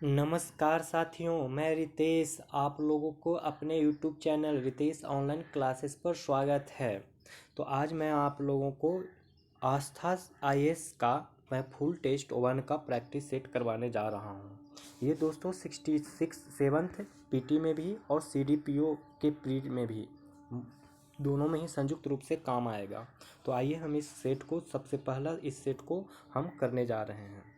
नमस्कार साथियों, मैं रितेश। आप लोगों को अपने YouTube channel Ritesh online classes पर स्वागत है। तो आज मैं आप लोगों को आस्था आईएएस का मैं फुल टेस्ट 1 का प्रैक्टिस सेट करवाने जा रहा हूं। ये दोस्तों 66 सेवन्थ पीटी में भी और सीडीपीओ के प्री में भी दोनों में ही संयुक्त रूप से काम आएगा। तो आइए हम इस सेट को सबसे पहला इस सेट को हम करने जा रहे हैं।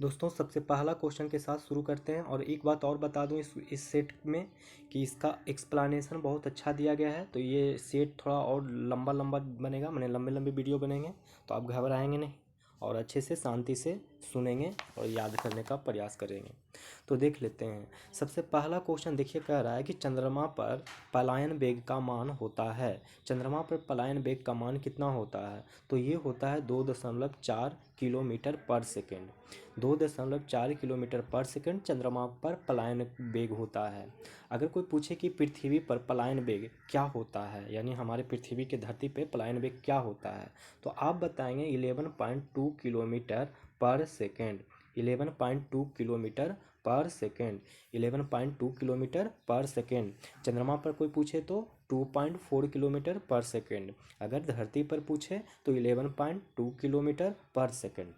दोस्तों सबसे पहला क्वेश्चन के साथ शुरू करते हैं। और एक बात और बता दूं इस सेट में कि इसका एक्सप्लेनेशन बहुत अच्छा दिया गया है। तो ये सेट थोड़ा और लंबा लंबा बनेगा, माने लंबे लंबे वीडियो बनेंगे, तो आप घबराएंगे नहीं और अच्छे से शांति से सुनेंगे और याद करने का प्रयास करेंगे। तो देख लेते हैं। सबसे पहला क्वेश्चन देखिए, कह रहा है कि चंद्रमा पर पलायन वेग का मान होता है। चंद्रमा पर पलायन वेग का मान कितना होता है? तो ये होता है 2.4 किलोमीटर पर सेकेंड। 2.4 किलोमीटर पर सेकेंड चंद्रमा पर पलायन वेग होता है। अगर कोई पूछे कि पृथ्वी पर पलायन वेग क्या होता है, यानी हमारे पृथ्वी के धरती पे पलायन वेग क्या होता है, तो आप बताएंगे 11.2 किलोमीटर पर सेकेंड। 11.2 किलोमीटर पर सेकेंड। 11.2 किलोमीटर पर सेकेंड। चंद्रमा पर कोई पूछे तो 2.4 किलोमीटर पर सेकेंड। अगर धरती पर पूछे तो 11.2 किलोमीटर पर सेकेंड।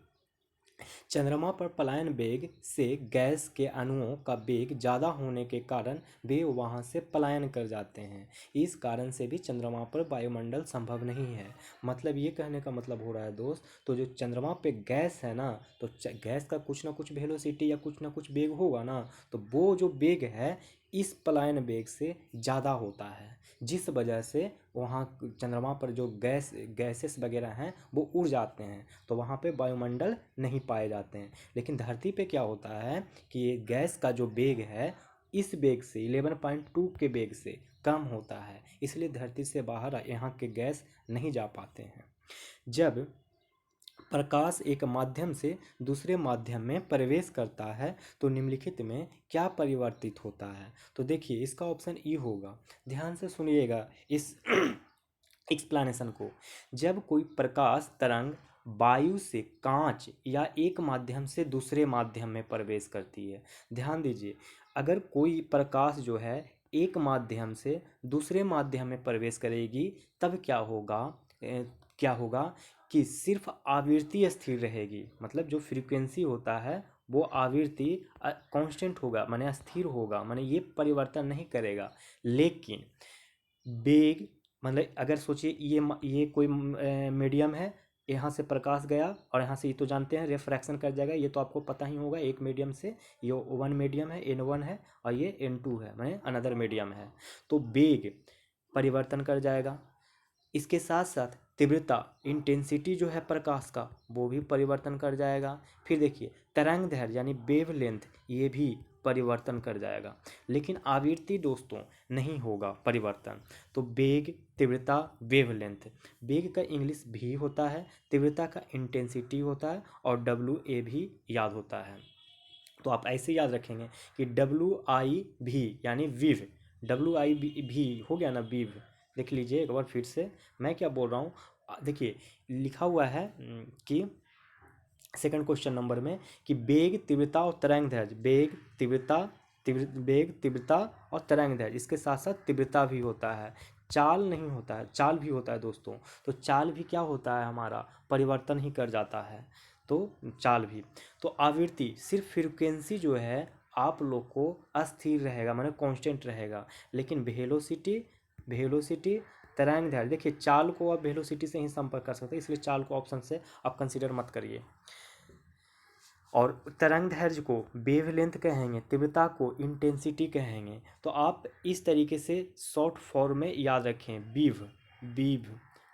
चंद्रमा पर पलायन वेग से गैस के अणुओं का वेग ज़्यादा होने के कारण वे वहां से पलायन कर जाते हैं। इस कारण से भी चंद्रमा पर वायुमंडल संभव नहीं है। मतलब ये कहने का मतलब हो रहा है दोस्त, तो जो चंद्रमा पे गैस है ना, तो गैस का कुछ ना कुछ वेलोसिटी या कुछ ना कुछ वेग होगा ना, तो वो जो वेग है इस पलायन वेग से ज़्यादा होता है, जिस वजह से वहाँ चंद्रमा पर जो गैसेस वगैरह हैं वो उड़ जाते हैं, तो वहाँ पे वायुमंडल नहीं पाए जाते हैं। लेकिन धरती पे क्या होता है कि ये गैस का जो वेग है इस वेग से 11.2 के वेग से कम होता है, इसलिए धरती से बाहर यहाँ के गैस नहीं जा पाते हैं। जब प्रकाश एक माध्यम से दूसरे माध्यम में प्रवेश करता है तो निम्नलिखित में क्या परिवर्तित होता है? तो देखिए इसका ऑप्शन ई होगा। ध्यान से सुनिएगा इस एक्सप्लेनेशन को। जब कोई प्रकाश तरंग वायु से कांच या एक माध्यम से दूसरे माध्यम में प्रवेश करती है, ध्यान दीजिए, अगर कोई प्रकाश जो है एक माध्यम से दूसरे माध्यम में प्रवेश करेगी तब क्या होगा कि सिर्फ आवृत्ति स्थिर रहेगी। मतलब जो फ्रीक्वेंसी होता है वो आवृत्ति कांस्टेंट होगा, माने स्थिर होगा, माने ये परिवर्तन नहीं करेगा। लेकिन वेग, मतलब अगर सोचिए ये कोई मीडियम है, यहाँ से प्रकाश गया और यहाँ से ये तो जानते हैं रिफ्रैक्शन कर जाएगा, ये तो आपको पता ही होगा। एक मीडियम से ये वन मीडियम है, N1 है, और ये N2 है, माने अनदर मीडियम है, तो वेग परिवर्तन कर जाएगा। इसके साथ साथ तीव्रता, इंटेंसिटी जो है प्रकाश का वो भी परिवर्तन कर जाएगा। फिर देखिए तरंग दैर्घ्य यानी वेव लेंथ, ये भी परिवर्तन कर जाएगा। लेकिन आवृत्ति दोस्तों नहीं होगा परिवर्तन। तो वेग, तीव्रता, वेव लेंथ। वेग का इंग्लिश भी होता है, तीव्रता का इंटेंसिटी होता है, और WA भी याद होता है। तो आप ऐसे याद रखेंगे कि WIV यानी विव, WIV हो गया ना, विव। देख लीजिए एक बार फिर से मैं क्या बोल रहा हूँ। देखिए लिखा हुआ है कि सेकंड क्वेश्चन नंबर में कि वेग, तीव्रता और तरंग दैर्घ्य, वेग, तीव्रता, वेग, तीव्रता और तरंग दैर्घ्य, इसके साथ साथ तीव्रता भी होता है, चाल नहीं होता है, चाल भी होता है दोस्तों। तो चाल भी क्या होता है हमारा, परिवर्तन ही कर जाता है, तो चाल भी। तो आवृत्ति सिर्फ फ्रीक्वेंसी जो है आप लोग को अस्थिर रहेगा, माने कांस्टेंट रहेगा। लेकिन वेलोसिटी, वेलोसिटी, तरंग दैर्घ्य, देखिए चाल को आप वेलोसिटी से ही संपर्क कर सकते हैं, इसलिए चाल को ऑप्शन से आप कंसीडर मत करिए। और तरंग दैर्घ्य को वेवलेंथ कहेंगे, तीव्रता को इंटेंसिटी कहेंगे। तो आप इस तरीके से शॉर्ट फॉर्म में याद रखें, वीव, वीव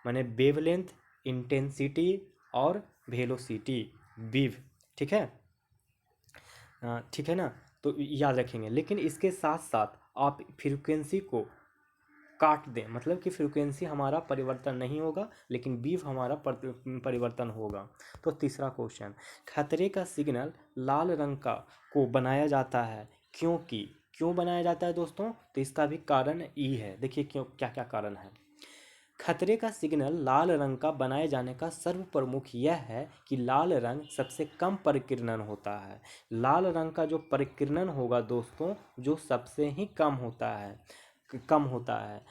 माने वेवलेंथ, इंटेंसिटी और वेलोसिटी, वीव। ठीक है, ठीक है ना, तो याद रखेंगे। लेकिन इसके साथ साथ आप फ्रीक्वेंसी को काट दें, मतलब कि फ्रीक्वेंसी हमारा परिवर्तन नहीं होगा लेकिन बीफ हमारा परिवर्तन होगा। तो तीसरा क्वेश्चन, खतरे का सिग्नल लाल रंग का को बनाया जाता है क्योंकि, क्यों बनाया जाता है दोस्तों? तो इसका भी कारण ई है। देखिए क्यों, क्या क्या कारण है। खतरे का सिग्नल लाल रंग का बनाए जाने का सर्व प्रमुख यह है कि लाल रंग सबसे कम परिकीर्णन होता है। लाल रंग का जो परिकीर्णन होगा दोस्तों, जो सबसे ही कम होता है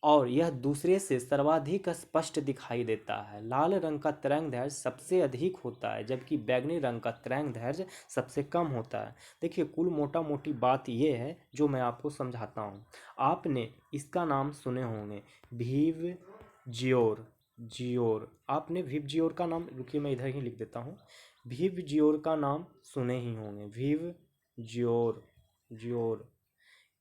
और यह दूसरे से सर्वाधिक स्पष्ट दिखाई देता है। लाल रंग का तरंगदैर्घ्य सबसे अधिक होता है, जबकि बैंगनी रंग का तरंगदैर्घ्य सबसे कम होता है। देखिए, कुल मोटा मोटी बात यह है जो मैं आपको समझाता हूँ। आपने इसका नाम सुने होंगे, विव जियोर। जियोर, आपने विव जियोर का नाम, रुकिए मैं इधर ही लिख देता हूँ, विव जियोर का नाम सुने ही होंगे। विव जियोर। जियोर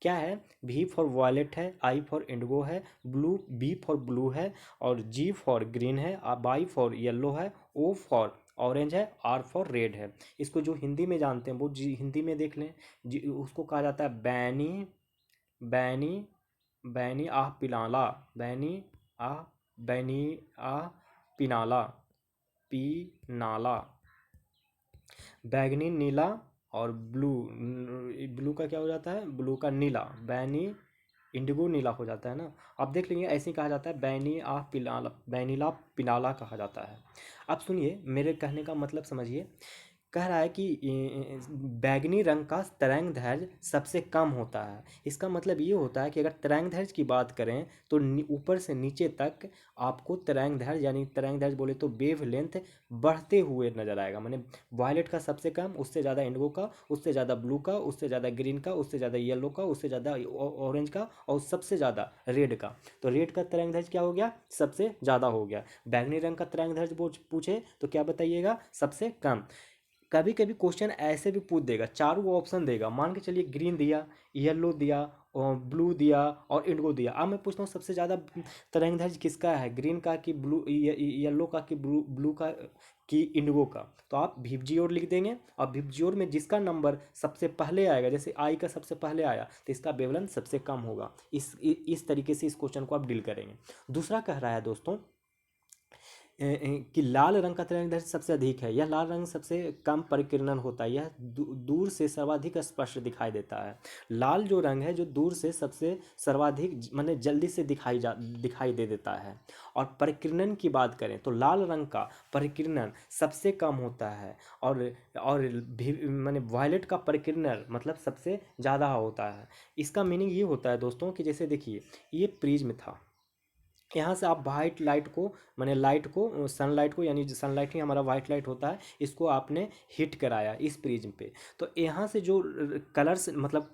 क्या है? वी फॉर वॉयलेट है, आई फॉर इंडिगो है, ब्लू बी फॉर ब्लू है, और जी फॉर ग्रीन है, वाई फॉर येलो है, ओ फॉर ऑरेंज है, आर फॉर रेड है। इसको जो हिंदी में जानते हैं वो जी हिंदी में देख लें। जी उसको कहा जाता है बैनी। बैनी बैनी आह पिनाला। बैनी आह बैनी आह पिनाला। पीनाला। बैगनी नीला और ब्लू। ब्लू का क्या हो जाता है? ब्लू का नीला। बैनी इंडिगो नीला हो जाता है ना। आप देख लेंगे ऐसे ही कहा जाता है, बैनी आ पिनाला, बैनीला पिनाला कहा जाता है। अब सुनिए, मेरे कहने का मतलब समझिए। कह रहा है कि बैगनी रंग का तरंगदैर्घ्य सबसे कम होता है। इसका मतलब ये होता है कि अगर तरंगदैर्घ्य की बात करें तो ऊपर से नीचे तक आपको तरंगदैर्घ्य, यानी तरंगदैर्घ्य बोले तो वेव लेंथ, बढ़ते हुए नजर आएगा। माने वायलेट का सबसे कम, उससे ज़्यादा इंडिगो का, उससे ज़्यादा ब्लू का, उससे ज़्यादा ग्रीन का, उससे ज़्यादा येलो का, उससे ज़्यादा ऑरेंज का, और सबसे ज़्यादा रेड का। तो रेड का तरंगदैर्घ्य क्या हो गया? सबसे ज़्यादा हो गया। बैगनी रंग का तरंगदैर्घ्य पूछे तो क्या बताइएगा? सबसे कम। कभी कभी क्वेश्चन ऐसे भी पूछ देगा, चारों ऑप्शन देगा। मान के चलिए ग्रीन दिया, येलो दिया, और ब्लू दिया और इंडिगो दिया। अब मैं पूछता हूँ सबसे ज़्यादा तरंगदैर्घ्य किसका है? ग्रीन का कि ब्लू, येलो का कि ब्लू का कि इंडिगो का? तो आप भिपजियोर लिख देंगे, और भिपजियोर में जिसका नंबर सबसे पहले आएगा, जैसे आई का सबसे पहले आया, तो इसका वेवलेंथ सबसे कम होगा। इस तरीके से इस क्वेश्चन को आप डील करेंगे। दूसरा कह रहा है दोस्तों कि लाल रंग का तरंगदैर्घ्य सबसे अधिक है। यह लाल रंग सबसे कम परिकीर्णन होता है। यह दूर से सर्वाधिक स्पष्ट दिखाई देता है। लाल जो रंग है, जो दूर से सबसे सर्वाधिक माने जल्दी से दिखाई दे देता है। और परिकीर्णन की बात करें तो लाल रंग का परिकीर्णन सबसे कम होता है। और माने वायलेट का परिकीर्णन मतलब सबसे ज़्यादा होता है। इसका मीनिंग ये होता है दोस्तों कि जैसे देखिए, ये प्रिज्म था। यहाँ से आप वाइट लाइट को, मैंने लाइट को, सनलाइट को, यानी सनलाइट ही हमारा वाइट लाइट होता है, इसको आपने हिट कराया इस प्रिज्म पे। तो यहाँ से जो कलर्स मतलब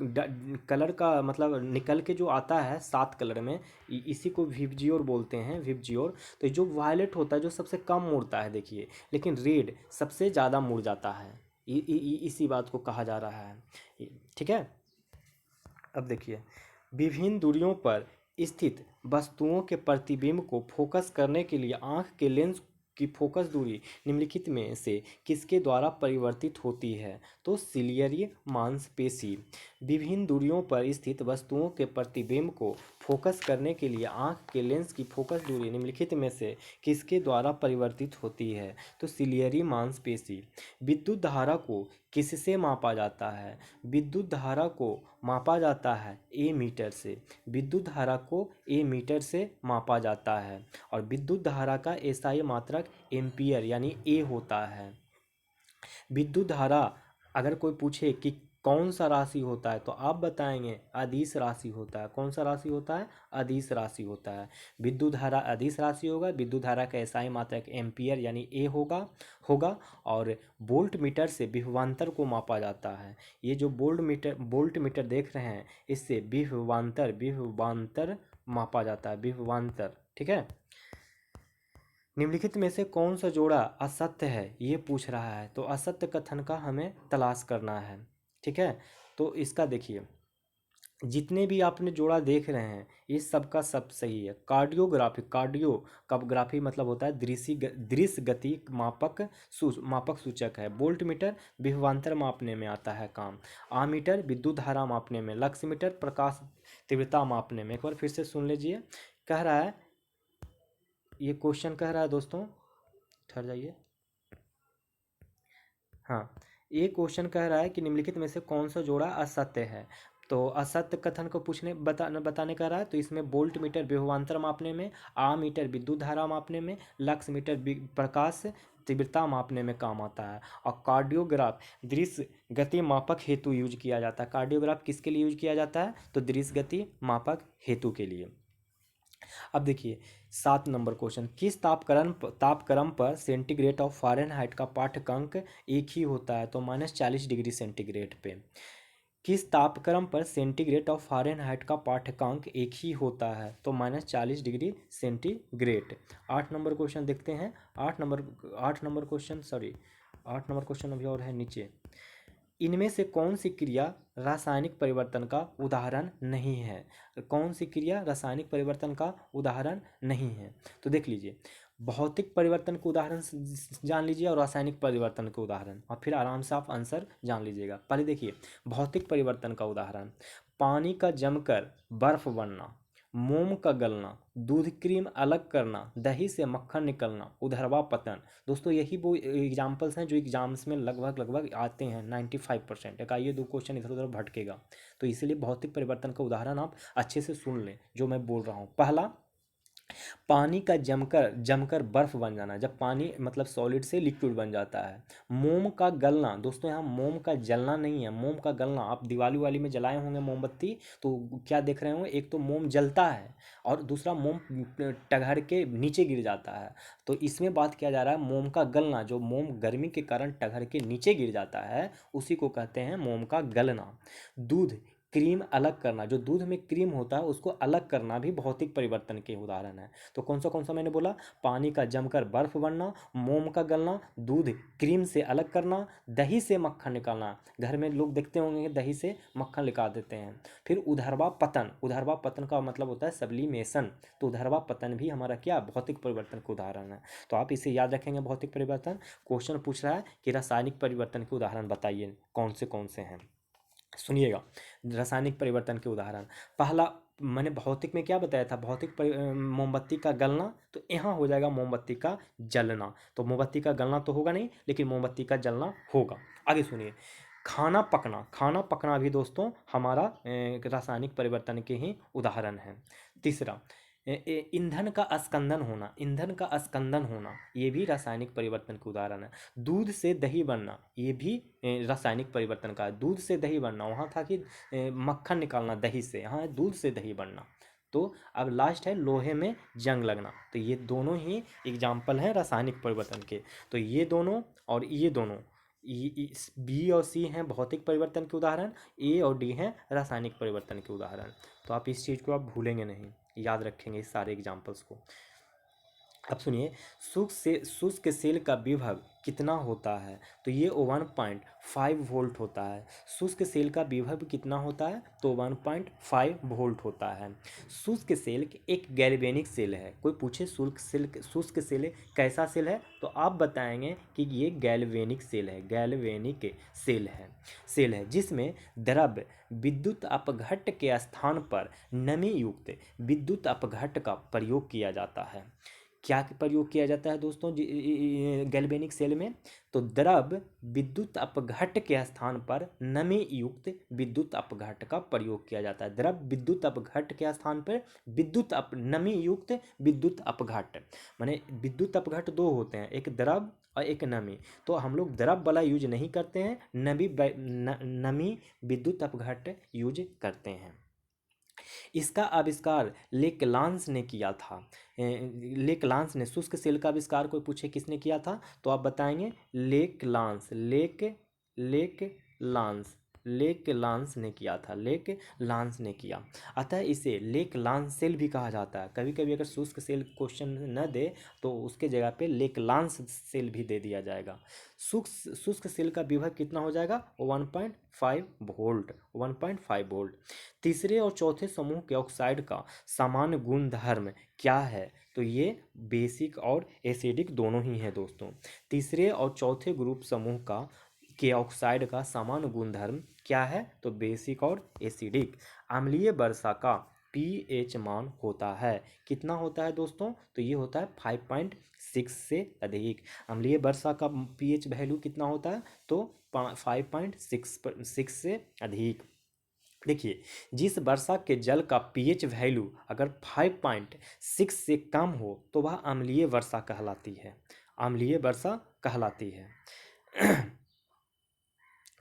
कलर का मतलब निकल के जो आता है 7 कलर में, इसी को विबजियोर बोलते हैं, विबजियोर। तो जो वायलेट होता है जो सबसे कम मुड़ता है देखिए, लेकिन रेड सबसे ज़्यादा मुड़ जाता है। इसी बात को कहा जा रहा है। ठीक है। अब देखिए, विभिन्न दूरियों पर स्थित वस्तुओं के प्रतिबिंब को फोकस करने के लिए आंख के लेंस की फोकस दूरी निम्नलिखित में से किसके द्वारा परिवर्तित होती है? तो सिलियरी मांसपेशी। विभिन्न दूरियों पर स्थित वस्तुओं के प्रतिबिंब को फोकस करने के लिए आंख के लेंस की फोकस दूरी निम्नलिखित में से किसके द्वारा परिवर्तित होती है? तो सिलियरी मांसपेशी। विद्युत धारा को किससे मापा जाता है? विद्युत धारा को मापा जाता है ए मीटर से। विद्युत धारा को ए मीटर से मापा जाता है। और विद्युत धारा का एसआई मात्रक एम्पियर यानी ए होता है। विद्युत धारा अगर कोई पूछे कि कौन सा राशि होता है, तो आप बताएंगे अदिश राशि होता है। कौन सा राशि होता है? अदिश राशि होता है। विद्युत धारा अदिश राशि होगा। विद्युत धारा का एसआई मात्रक एम्पियर यानी ए होगा होगा और वोल्ट मीटर से विभवांतर को मापा जाता है। ये जो वोल्ट मीटर देख रहे हैं, इससे विभवांतर मापा जाता है। विभवांतर, ठीक है। निम्नलिखित में से कौन सा जोड़ा असत्य है, ये पूछ रहा है। तो असत्य कथन का हमें तलाश करना है। ठीक है। तो इसका देखिए, जितने भी आपने जोड़ा देख रहे हैं, इस सब का सब सही है। कार्डियोग्राफी मतलब होता है दृश्य गति मापक सूचक है। वोल्ट मीटर विभवांतर मापने में आता है काम। आमीटर विद्युत धारा मापने में। लक्स मीटर प्रकाश तीव्रता मापने में। एक बार फिर से सुन लीजिए। कह रहा है, ये क्वेश्चन कह रहा है दोस्तों, ठहर जाइए। हाँ, ये क्वेश्चन कह रहा है कि निम्नलिखित में से कौन सा जोड़ा असत्य है। तो असत्य कथन को बताने का रहा है, तो इसमें वोल्ट मीटर विभवांतर मापने में, मीटर विद्युत धारा मापने में, लक्स मीटर प्रकाश तीव्रता मापने में काम आता है। और कार्डियोग्राफ दृश्य गति मापक हेतु यूज किया जाता है। कार्डियोग्राफ किसके लिए यूज किया जाता है? तो दृश्य गति मापक हेतु के लिए। अब देखिए 7 नंबर क्वेश्चन, किस तापक्रम पर सेंटीग्रेड और फ़ारेनहाइट का पाठ्यंक एक ही होता है? तो -40 डिग्री सेंटीग्रेड पे। किस तापक्रम पर सेंटीग्रेड और फ़ारेनहाइट का पाठ्यंक एक ही होता है? तो -40 डिग्री सेंटीग्रेड। 8 नंबर क्वेश्चन देखते हैं। 8 number question, sorry 8 number question अभी और है नीचे। इनमें से कौन सी क्रिया रासायनिक परिवर्तन का उदाहरण नहीं है? कौन सी क्रिया रासायनिक परिवर्तन का उदाहरण नहीं है? तो देख लीजिए, भौतिक परिवर्तन के उदाहरण जान लीजिए और रासायनिक परिवर्तन के उदाहरण, और फिर आराम से आप आंसर जान लीजिएगा। पहले देखिए भौतिक परिवर्तन का उदाहरण, पानी का जमकर बर्फ बनना, मोम का गलना, दूध क्रीम अलग करना, दही से मक्खन निकलना, उधरवा पतन। दोस्तों यही वो एग्जाम्पल्स हैं जो एग्जाम्स में लगभग लगभग आते हैं 95%। एक आइए 2 क्वेश्चन इधर उधर भटकेगा, तो इसीलिए भौतिक परिवर्तन का उदाहरण आप अच्छे से सुन लें जो मैं बोल रहा हूँ। पहला, पानी का जमकर जमकर बर्फ बन जाना, जब पानी मतलब सॉलिड से लिक्विड बन जाता है। मोम का गलना, दोस्तों यहाँ मोम का जलना नहीं है, मोम का गलना। आप दिवाली वाली में जलाए होंगे मोमबत्ती, तो क्या देख रहे होंगे, एक तो मोम जलता है और दूसरा मोम टघर के नीचे गिर जाता है। तो इसमें बात किया जा रहा है मोम का गलना, जो मोम गर्मी के कारण टघर के नीचे गिर जाता है उसी को कहते हैं मोम का गलना। दूध क्रीम अलग करना, जो दूध में क्रीम होता है उसको अलग करना भी भौतिक परिवर्तन के उदाहरण है। तो कौन सा मैंने बोला? पानी का जमकर बर्फ बनना, मोम का गलना, दूध क्रीम से अलग करना, दही से मक्खन निकालना। घर में लोग देखते होंगे दही से मक्खन निकाल देते हैं। फिर उधरवा पतन, उधरवा पतन का मतलब होता है सब्लिमेशन। तो उधरवा पतन भी हमारा क्या भौतिक परिवर्तन का उदाहरण है। तो आप इसे याद रखेंगे भौतिक परिवर्तन। क्वेश्चन पूछ रहा है कि रासायनिक परिवर्तन के उदाहरण बताइए कौन से हैं। सुनिएगा रासायनिक परिवर्तन के उदाहरण। पहला, मैंने भौतिक में क्या बताया था? मोमबत्ती का गलना, तो यहाँ हो जाएगा मोमबत्ती का जलना। तो मोमबत्ती का गलना तो होगा नहीं, लेकिन मोमबत्ती का जलना होगा। आगे सुनिए, खाना पकना, खाना पकना भी दोस्तों हमारा रासायनिक परिवर्तन के ही उदाहरण है। तीसरा, ईंधन का अस्कंदन होना, ईंधन का अस्कंदन होना ये भी रासायनिक परिवर्तन का उदाहरण है। दूध से दही बनना, ये भी रासायनिक परिवर्तन का है। दूध से दही बनना, वहाँ था कि मक्खन निकालना दही से, यहाँ है दूध से दही बनना। तो अब लास्ट है लोहे में जंग लगना। तो ये दोनों ही एग्जाम्पल हैं रासायनिक परिवर्तन के। तो ये दोनों और ये दोनों, बी और सी हैं भौतिक परिवर्तन के उदाहरण, ए और डी हैं रासायनिक परिवर्तन के उदाहरण। तो आप इस चीज़ को आप भूलेंगे नहीं, याद रखेंगे इस सारे एग्जाम्पल्स को। अब सुनिए, शुष्क सेल का विभव कितना होता है? तो ये 1.5 वोल्ट होता है। शुष्क सेल का विभव कितना होता है? तो 1.5 वोल्ट होता है। शुष्क सेल एक गैल्वेनिक सेल है। कोई पूछे शुष्क सेल कैसा सेल है, तो आप बताएंगे कि ये गैल्वेनिक सेल है, गैल्वेनिक सेल है जिसमें द्रव विद्युत अपघट्ट के स्थान पर नमी युक्त विद्युत अपघट्ट का प्रयोग किया जाता है। क्या प्रयोग किया जाता है दोस्तों गैल्वेनिक सेल में? तो द्रव विद्युत अपघट्ट के स्थान पर नमी युक्त विद्युत अपघट्ट का प्रयोग किया जाता है। द्रव विद्युत अपघट्ट के स्थान पर नमी युक्त विद्युत अपघट्ट, माने विद्युत अपघट्ट दो होते हैं, एक द्रव और एक नमी। तो हम लोग द्रव वाला यूज नहीं करते हैं, नमी विद्युत अपघट्ट यूज करते हैं। इसका आविष्कार लेक्लांस ने किया था। लेक्लांस ने शुष्क सेल का आविष्कार कोई पूछे किसने किया था, तो आप बताएंगे लेक्लांस लेक्लांस ने किया था, लेक्लांस ने किया। अतः इसे लेक्लांस सेल भी कहा जाता है। कभी कभी अगर शुष्क सेल क्वेश्चन न दे तो उसके जगह पे लेक्लांस सेल भी दे दिया जाएगा। शुष्क सेल का विभव कितना हो जाएगा? 1.5 वोल्ट, 1.5 वोल्ट। तीसरे और चौथे समूह के ऑक्साइड का सामान्य गुणधर्म क्या है? तो ये बेसिक और एसिडिक दोनों ही है दोस्तों। तीसरे और चौथे ग्रुप समूह के ऑक्साइड का सामान्य गुणधर्म क्या है? तो बेसिक और एसिडिक। अम्लीय वर्षा का पीएच मान होता है, कितना होता है दोस्तों? तो ये होता है 5.6 से अधिक। अम्लीय वर्षा का पीएच वैल्यू कितना होता है? तो 5.6 से अधिक। देखिए, जिस वर्षा के जल का पीएच वैल्यू अगर 5.6 से कम हो तो वह अम्लीय वर्षा कहलाती है। अम्लीय वर्षा कहलाती है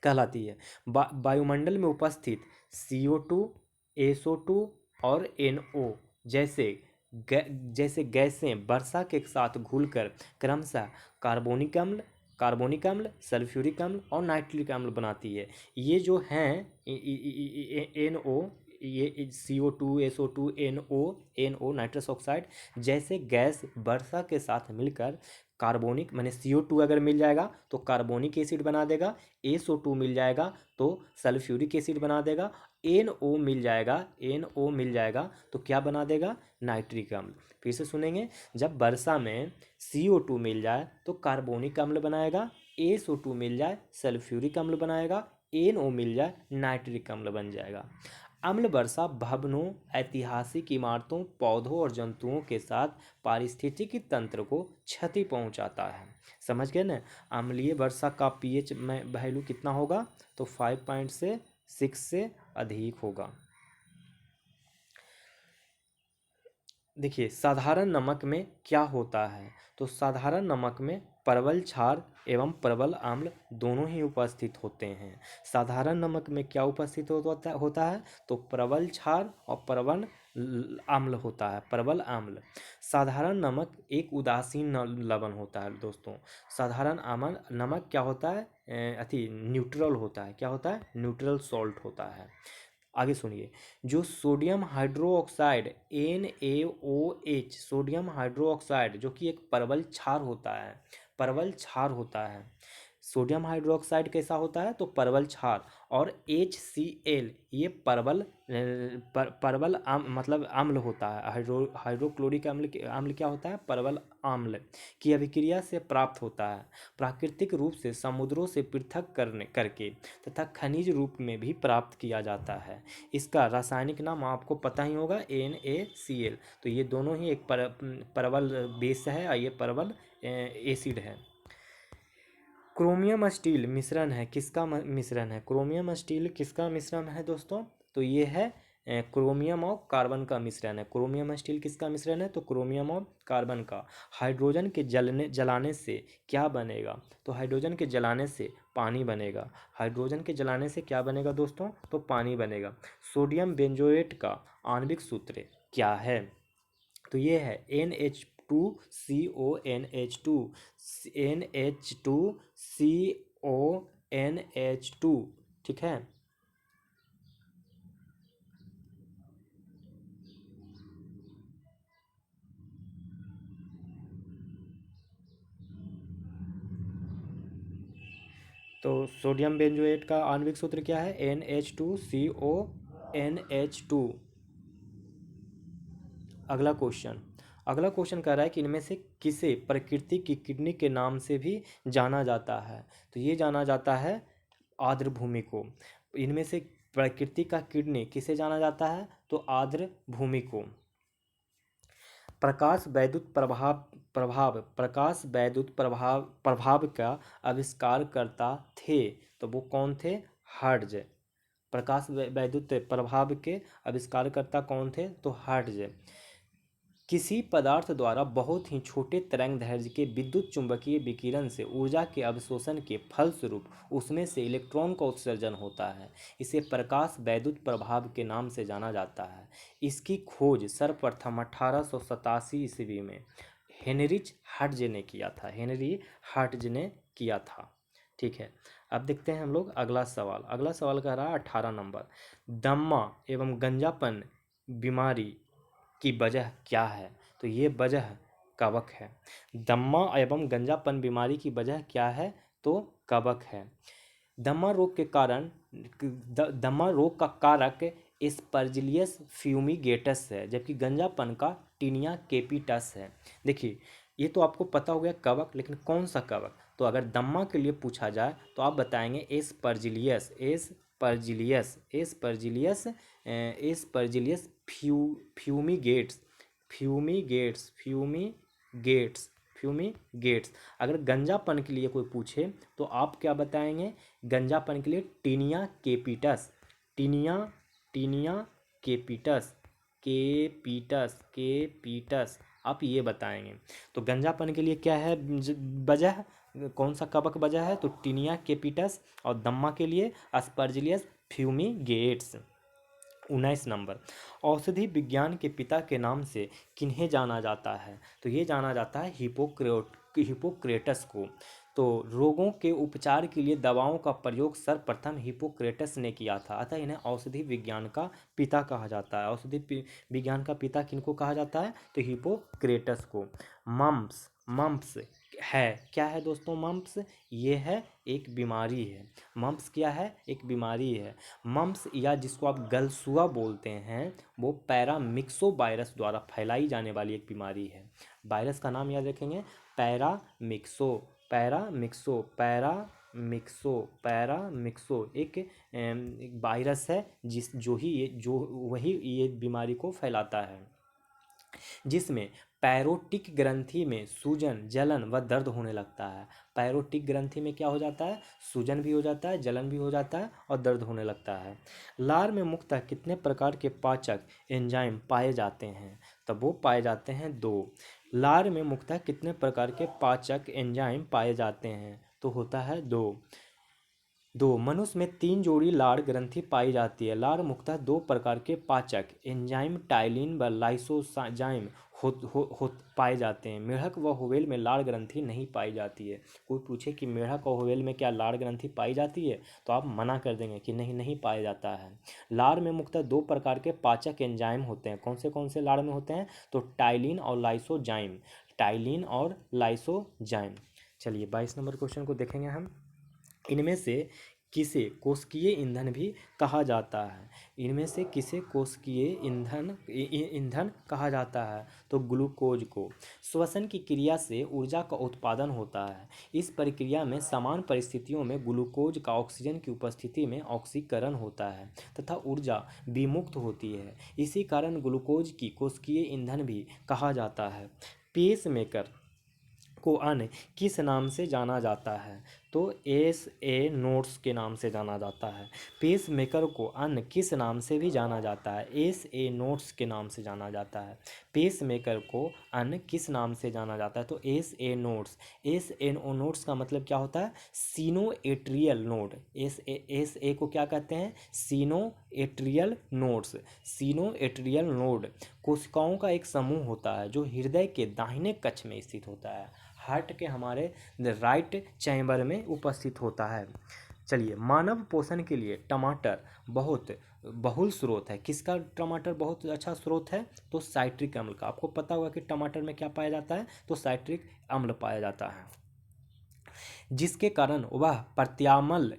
कहलाती है। वायुमंडल में उपस्थित CO2, SO2 और NO जैसे जैसे गैसें वर्षा के साथ घुलकर क्रमशः कार्बोनिक अम्ल सल्फ्यूरिक अम्ल और नाइट्रिक अम्ल बनाती है। ये जो हैं NO, ये CO2, SO2, NO nitrous oxide जैसे गैस वर्षा के साथ मिलकर कार्बोनिक माने CO2 अगर मिल जाएगा तो कार्बोनिक एसिड बना देगा, SO2 मिल जाएगा तो सल्फ्यूरिक एसिड बना देगा, NO मिल जाएगा तो क्या बना देगा, नाइट्रिक अम्ल। फिर से सुनेंगे, जब वर्षा में CO2 मिल जाए तो कार्बोनिक अम्ल बनाएगा, SO2 मिल जाए सल्फ्यूरिक अम्ल बनाएगा, NO मिल जाए नाइट्रिक अम्ल बन जाएगा। अम्ल वर्षा भवनों, ऐतिहासिक इमारतों, पौधों और जंतुओं के साथ पारिस्थितिकी तंत्र को क्षति पहुंचाता है। समझ गए ना। अम्लीय वर्षा का पीएच में वैल्यू कितना होगा, तो 5.6 से अधिक होगा। देखिए, साधारण नमक में क्या होता है, तो साधारण नमक में परवल क्षार एवं परवल आम्ल दोनों ही उपस्थित होते हैं। साधारण नमक में क्या उपस्थित होता है, तो परवल क्षार और परवल आम्ल होता है, परवल आम्ल। साधारण नमक एक उदासीन लवण होता है दोस्तों। साधारण नमक क्या होता है, न्यूट्रल होता है। क्या होता है, न्यूट्रल सॉल्ट होता है। आगे सुनिए, जो sodium hydroxide NaOH, sodium hydroxide जो कि एक परवल क्षार होता है, परवल क्षार होता है। सोडियम हाइड्रोक्साइड कैसा होता है, तो परवल क्षार। और HCl ये परवल मतलब अम्ल होता है। हाइड्रोक्लोरिक अम्ल क्या होता है, परवल अम्ल की अभिक्रिया से प्राप्त होता है। प्राकृतिक रूप से समुद्रों से पृथक करके तथा खनिज रूप में भी प्राप्त किया जाता है। इसका रासायनिक नाम आपको पता ही होगा, NaCl। तो ये दोनों ही एक परवल बेस है और ये परवल एसिड है। क्रोमियम स्टील मिश्रण है, किसका मिश्रण है, क्रोमियम स्टील किसका मिश्रण है दोस्तों, तो ये है क्रोमियम और कार्बन का मिश्रण है। क्रोमियम स्टील किसका मिश्रण है, तो क्रोमियम और कार्बन का। हाइड्रोजन के जलाने से क्या बनेगा, तो हाइड्रोजन के जलाने से पानी बनेगा। हाइड्रोजन के जलाने से क्या बनेगा दोस्तों, तो पानी बनेगा। सोडियम बेंजोएट का आणविक सूत्र क्या है, तो ये है NH2CONH2 ठीक है। तो सोडियम बेंजोएट का आणविक सूत्र क्या है, NH2CONH2। अगला क्वेश्चन कह रहा है कि इनमें से किसे प्रकृति की किडनी के नाम से भी जाना जाता है, तो ये जाना जाता है आर्द्र भूमि को। इनमें से प्रकृति का किडनी किसे जाना जाता है, तो आर्द्र भूमि को। प्रकाश वैद्युत प्रभाव का आविष्कार करता थे, तो वो कौन थे, हर्ट्ज। प्रकाश वैद्युत प्रभाव के आविष्कारकर्ता कौन थे, तो हर्ट्ज। किसी पदार्थ द्वारा बहुत ही छोटे तरंगदैर्घ्य के विद्युत चुंबकीय विकिरण से ऊर्जा के अवशोषण के फलस्वरूप उसमें से इलेक्ट्रॉन का उत्सर्जन होता है। इसे प्रकाश वैद्युत प्रभाव के नाम से जाना जाता है। इसकी खोज सर्वप्रथम 1887 ईस्वी में हेनरिच हर्ट्ज ने किया था। हेनरी हर्ट्ज ने किया था। ठीक है, अब देखते हैं हम लोग अगला सवाल कह रहा है 18 नंबर। दम्मा एवं गंजापन बीमारी की वजह क्या है, तो ये वजह कवक है। दम्मा एवं गंजापन बीमारी की वजह क्या है, तो कवक है। दम्मा रोग का कारक एस्परजिलियस फ्यूमिगेटस है, जबकि गंजापन का टीनिया केपिटस है। देखिए, ये तो आपको पता हो गया कवक, लेकिन कौन सा कवक, तो अगर दम्मा के लिए पूछा जाए तो आप बताएंगे एस्परजिलियस फ्यूमिगेट्स फ्यूमिगेट्स। अगर गंजापन के लिए कोई पूछे तो आप क्या बताएंगे, गंजापन के लिए टीनिया टीनिया केपिटस केपिटस आप ये बताएंगे। तो गंजापन के लिए क्या है वजह, कौन सा कवक वजह है? तो टीनिया केपिटस। और दम्मा के लिए अस्परजिलियस फ्यूमिगेट्स। 19 नंबर, औषधि विज्ञान के पिता के नाम से किन्हें जाना जाता है? तो ये जाना जाता है हिपोक्रेटस को। तो रोगों के उपचार के लिए दवाओं का प्रयोग सर्वप्रथम हिपोक्रेटस ने किया था, अतः इन्हें औषधि विज्ञान का पिता कहा जाता है। विज्ञान का पिता किनको कहा जाता है? तो हिपोक्रेटस को। मम्प्स है, क्या है दोस्तों मम्प्स? ये है एक बीमारी है। मम्प्स क्या है? एक बीमारी है। मम्प्स या जिसको आप गलसुआ बोलते हैं, वो पैरामिक्सो वायरस द्वारा फैलाई जाने वाली एक बीमारी है। वायरस का नाम याद रखेंगे, पैरामिक्सो एक वायरस है जो वही ये बीमारी को फैलाता है, जिसमें पैरोटिक ग्रंथि में सूजन, जलन व दर्द होने लगता है। पैरोटिक ग्रंथि में क्या हो जाता है? सूजन भी हो जाता है, जलन भी हो जाता है और दर्द होने लगता है। लार में मुख्यतः कितने प्रकार के पाचक एंजाइम पाए जाते हैं? तब वो पाए जाते हैं 2। लार में मुख्यतः कितने प्रकार के पाचक एंजाइम पाए जाते हैं? तो होता है 2। मनुष्य में 3 जोड़ी लार ग्रंथि पाई जाती है। लार मुख्यतः 2 प्रकार के पाचक एंजाइम टाइलिन व लाइसोजाइम पाए जाते हैं। मेढक व व्हेल में लार ग्रंथि नहीं पाई जाती है। कोई पूछे कि मेढक और व्हेल में क्या लार ग्रंथि पाई जाती है, तो आप मना कर देंगे कि नहीं, नहीं पाया जाता है। लार में मुख्यतः 2 प्रकार के पाचक एंजाइम होते हैं। कौन से लार में होते हैं? तो टाइलिन और लाइसोजाइम। चलिए 22 नंबर क्वेश्चन को देखेंगे हम। इनमें से किसे कोशिकीय ईंधन भी कहा जाता है? इनमें से किसे कोशिकीय ईंधन कहा जाता है? तो ग्लूकोज को। श्वसन की क्रिया से ऊर्जा का उत्पादन होता है। इस प्रक्रिया में समान परिस्थितियों में ग्लूकोज का ऑक्सीजन की उपस्थिति में ऑक्सीकरण होता है तथा ऊर्जा विमुक्त होती है। इसी कारण ग्लूकोज की कोशिकीय ईंधन भी कहा जाता है। पेसमेकर को अन्य किस नाम से जाना जाता है? तो SA नोड्स के नाम से जाना जाता है। पेस मेकर को अन्य किस नाम से भी जाना जाता है? SA नोड्स के नाम से जाना जाता है। पेस मेकर को अन्य किस नाम से जाना जाता है? तो SA नोड्स। नोड्स का मतलब क्या होता है? सीनोएट्रियल नोड। SA को क्या कहते हैं? सीनोएट्रियल नोड्स। सीनोएट्रियल नोड कोशिकाओं का एक समूह होता है जो हृदय के दाहिने कक्ष में स्थित होता है, हार्ट के हमारे राइट चैम्बर में उपस्थित होता है। चलिए, मानव पोषण के लिए टमाटर बहुत बहुल स्रोत है। किसका टमाटर बहुत अच्छा स्रोत है? तो साइट्रिक अम्ल का। आपको पता होगा कि टमाटर में क्या पाया जाता है? तो साइट्रिक अम्ल पाया जाता है, जिसके कारण वह प्रत्यामल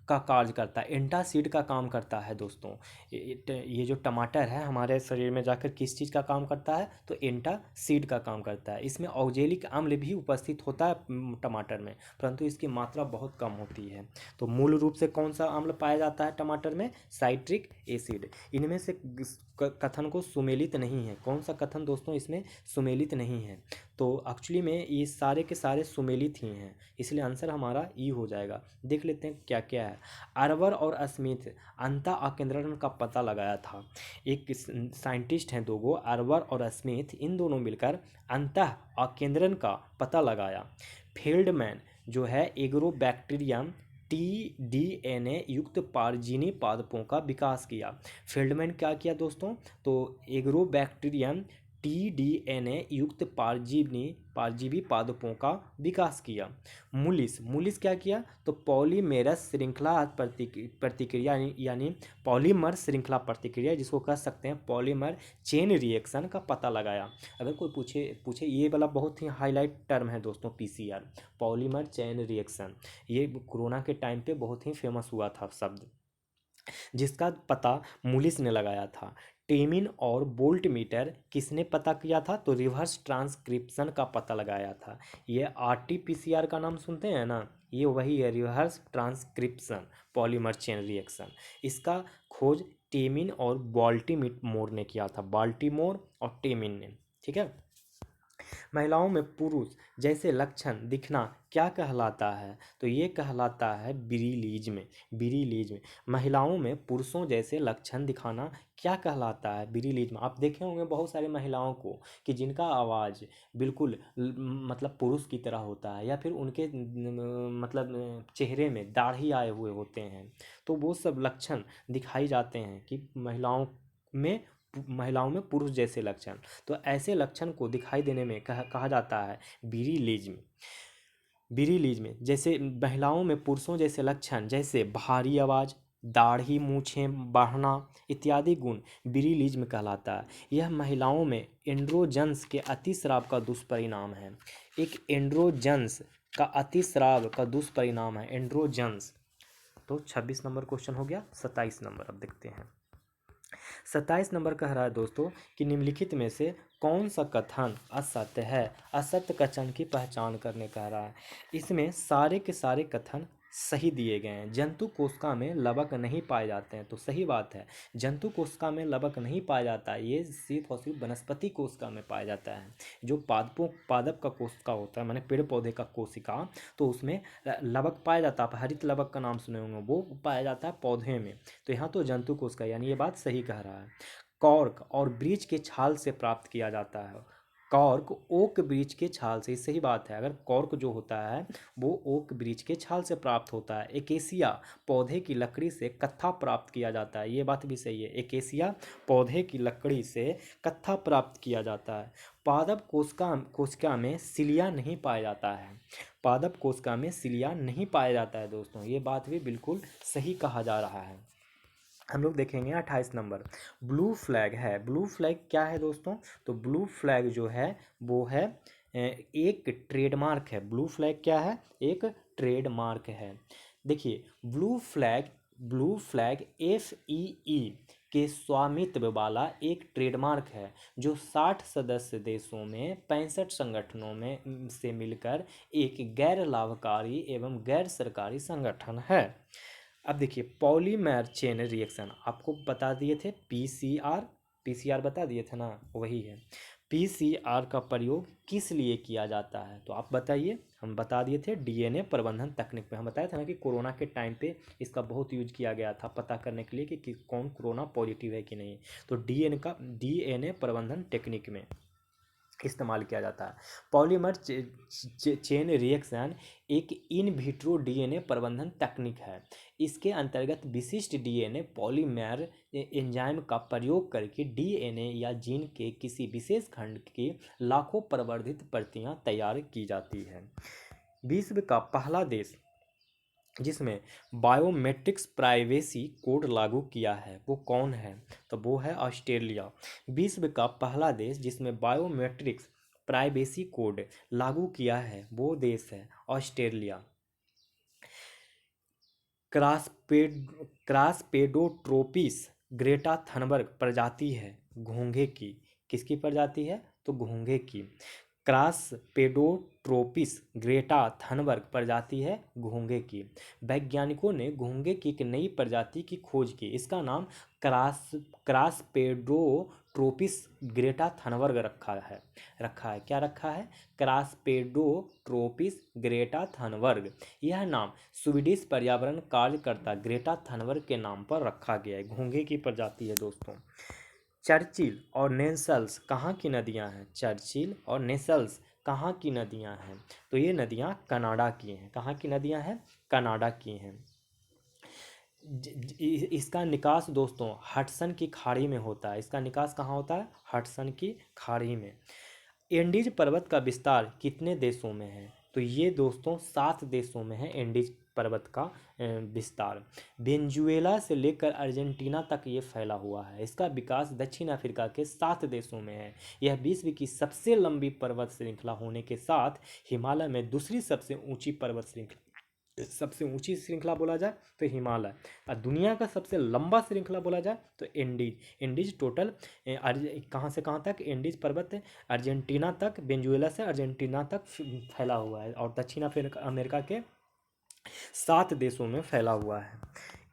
का कार्य करता है, एंटासिड का काम करता है दोस्तों। ये जो टमाटर है हमारे शरीर में जाकर किस चीज़ का काम करता है? तो एंटासिड का काम करता है। इसमें ऑक्जेलिक अम्ल भी उपस्थित होता है टमाटर में, परंतु इसकी मात्रा बहुत कम होती है। तो मूल रूप से कौन सा अम्ल पाया जाता है टमाटर में? Citric acid. इनमें से कथन को सुमेलित नहीं है। कौन सा कथन दोस्तों इसमें सुमेलित नहीं है? तो एक्चुअली में ये सारे के सारे सुमेलित ही हैं, इसलिए आंसर हमारा ई हो जाएगा। देख लेते हैं क्या क्या है। अर्वर और स्मिथ अंतः आकेंद्रण का पता लगाया था। एक साइंटिस्ट हैं 2 अर्वर और स्मिथ, इन दोनों मिलकर अंतः आकेंद्रण का पता लगाया। फील्डमैन जो है एग्रोबैक्टीरियम TDNA युक्त पारजीनी पादपों का विकास किया। फील्डमैन क्या किया दोस्तों? तो एग्रोबैक्टीरियम TDNA युक्त पारजीवी पादपों का विकास किया। मुलिस क्या किया? तो पॉलीमेरस श्रृंखला प्रतिक्रिया यानी पॉलीमर श्रृंखला प्रतिक्रिया, जिसको कह सकते हैं पॉलीमर चेन रिएक्शन का पता लगाया। अगर कोई पूछे ये वाला बहुत ही हाईलाइट टर्म है दोस्तों, PCR पॉलीमर चेन रिएक्शन। ये कोरोना के टाइम पे बहुत ही फेमस हुआ था शब्द, जिसका पता मुलिस ने लगाया था। टेमिन और वोल्टमीटर किसने पता किया था? तो रिवर्स ट्रांसक्रिप्शन का पता लगाया था। ये RT-PCR का नाम सुनते हैं ना, ये वही है, reverse transcription polymer chain reaction. इसका खोज टेमिन और बाल्टीमोर ने किया था। बाल्टीमोर और टेमिन ने, ठीक है। महिलाओं में पुरुष जैसे लक्षण दिखना क्या कहलाता है? तो ये कहलाता है विरिलिज्म। विरिलिज्म। महिलाओं में पुरुषों जैसे लक्षण दिखाना क्या कहलाता है? विरिलिज्म। आप देखे होंगे बहुत सारी महिलाओं को कि जिनका आवाज़ बिल्कुल मतलब पुरुष की तरह होता है, या फिर उनके मतलब चेहरे में दाढ़ी आए हुए होते हैं, तो वो सब लक्षण दिखाई जाते हैं कि में महिलाओं में पुरुष जैसे लक्षण। तो ऐसे लक्षण को दिखाई देने में कहा जाता है विरिलिज्म। विरिलिज्म जैसे महिलाओं में पुरुषों जैसे लक्षण जैसे भारी आवाज़, दाढ़ी मूछें बढ़ना इत्यादि गुण विरिलिज्म कहलाता है। यह महिलाओं में एंड्रोजन्स के अतिस्राव का दुष्परिणाम है। एक एंड्रोजन्स का अतिस्राव का दुष्परिणाम है एंड्रोजन्स। तो 26 नंबर क्वेश्चन हो गया। 27 नंबर अब देखते हैं। 27 नंबर कह रहा है दोस्तों कि निम्नलिखित में से कौन सा कथन असत्य है? असत्य कथन की पहचान करने कह रहा है। इसमें सारे के सारे कथन सही दिए गए हैं। जंतु कोशिका में लवक नहीं पाए जाते हैं, तो सही बात है, जंतु कोशिका में लवक नहीं पाया जाता है, ये सिर्फ और सिर्फ वनस्पति कोशिका में पाया जाता है। जो पादप का कोशिका होता है, माने पेड़ पौधे का कोशिका, तो उसमें लवक पाया जाता है। आप हरित लवक का नाम सुने होंगे, वो पाया जाता है पौधे में। तो यहाँ तो जंतु कोशिका, यानी ये बात सही कह रहा है। कॉर्क और वृक्ष के छाल से प्राप्त किया जाता है। कॉर्क ओक वृक्ष के छाल से, सही बात है। अगर कॉर्क जो होता है वो ओक वृक्ष के छाल से प्राप्त होता है। एकेसिया पौधे की लकड़ी से कत्था प्राप्त किया जाता है, ये बात भी सही है। एकेसिया पौधे की लकड़ी से कत्था प्राप्त किया जाता है। पादप कोशिका में सिलिया नहीं पाया जाता है। पादप कोशिका में सिलिया नहीं पाया जाता है दोस्तों, ये बात भी बिल्कुल सही कहा जा रहा है। हम लोग देखेंगे 28 नंबर। ब्लू फ्लैग है। ब्लू फ्लैग क्या है दोस्तों? तो ब्लू फ्लैग जो है वो है एक ट्रेडमार्क है। ब्लू फ्लैग क्या है? एक ट्रेडमार्क है। देखिए ब्लू फ्लैग FEE के स्वामित्व वाला एक ट्रेडमार्क है, जो 60 सदस्य देशों में 65 संगठनों में से मिलकर एक गैर लाभकारी एवं गैर सरकारी संगठन है। अब देखिए पॉलीमर चेन रिएक्शन आपको बता दिए थे, पीसीआर बता दिए थे ना, वही है। पीसीआर का प्रयोग किस लिए किया जाता है? तो आप बताइए। हम बता दिए थे डीएनए प्रबंधन तकनीक पे। हम बताया था ना कि कोरोना के टाइम पे इसका बहुत यूज किया गया था, पता करने के लिए कि कौन कोरोना पॉजिटिव है कि नहीं। तो डीएनए प्रबंधन टेक्निक में इस्तेमाल किया जाता है। पॉलीमर चेन रिएक्शन एक इन विट्रो डीएनए प्रबंधन तकनीक है। इसके अंतर्गत विशिष्ट डीएनए पॉलीमर एंजाइम का प्रयोग करके डीएनए या जीन के किसी विशेष खंड की लाखों प्रवर्धित प्रतियां तैयार की जाती हैं। विश्व का पहला देश जिसमें बायोमेट्रिक्स प्राइवेसी कोड लागू किया है वो कौन है? तो वो है ऑस्ट्रेलिया। विश्व का पहला देश जिसमें बायोमेट्रिक्स प्राइवेसी कोड लागू किया है वो देश है ऑस्ट्रेलिया। क्रासपेडोट्रोपिस ग्रेटा थनबर्ग प्रजाति है घोंघे की। किसकी प्रजाति है? तो घोंघे की। क्रासपेडोट्रोपिस ग्रेटा थनबर्ग प्रजाति है घोंघे की। वैज्ञानिकों ने घोंघे की एक नई प्रजाति की खोज की। इसका नाम क्रासपेडोट्रोपिस ग्रेटा थनबर्ग रखा है। क्या रखा है? क्रासपेडोट्रोपिस ग्रेटा थनबर्ग। यह नाम स्वीडिश पर्यावरण कार्यकर्ता ग्रेटा थनबर्ग के नाम पर रखा गया है। घोंघे की प्रजाति है दोस्तों। चर्चिल और नेल्सन्स कहाँ की नदियाँ हैं? चर्चिल और नेल्सन्स कहाँ की नदियाँ हैं? तो ये नदियाँ कनाडा की हैं। कहाँ की नदियाँ हैं? कनाडा की हैं। इसका निकास दोस्तों हडसन की खाड़ी में होता है। इसका निकास कहाँ होता है? हडसन की खाड़ी में। एंडीज पर्वत का विस्तार कितने देशों में है? तो ये दोस्तों 7 देशों में है एंडीज पर्वत का विस्तार। वेनेजुएला से लेकर अर्जेंटीना तक ये फैला हुआ है। इसका विकास दक्षिण अफ्रीका के 7 देशों में है। यह विश्व की सबसे लंबी पर्वत श्रृंखला होने के साथ हिमालय में दूसरी सबसे ऊंची पर्वत श्रृंखला, सबसे ऊंची श्रृंखला बोला जाए तो हिमालय, और दुनिया का सबसे लंबा श्रृंखला बोला जाए तो एंडीज टोटल कहाँ से कहाँ तक? एंडीज पर्वत अर्जेंटीना तक, वेनेजुएला से अर्जेंटीना तक फैला हुआ है, और दक्षिण अमेरिका के 7 देशों में फैला हुआ है।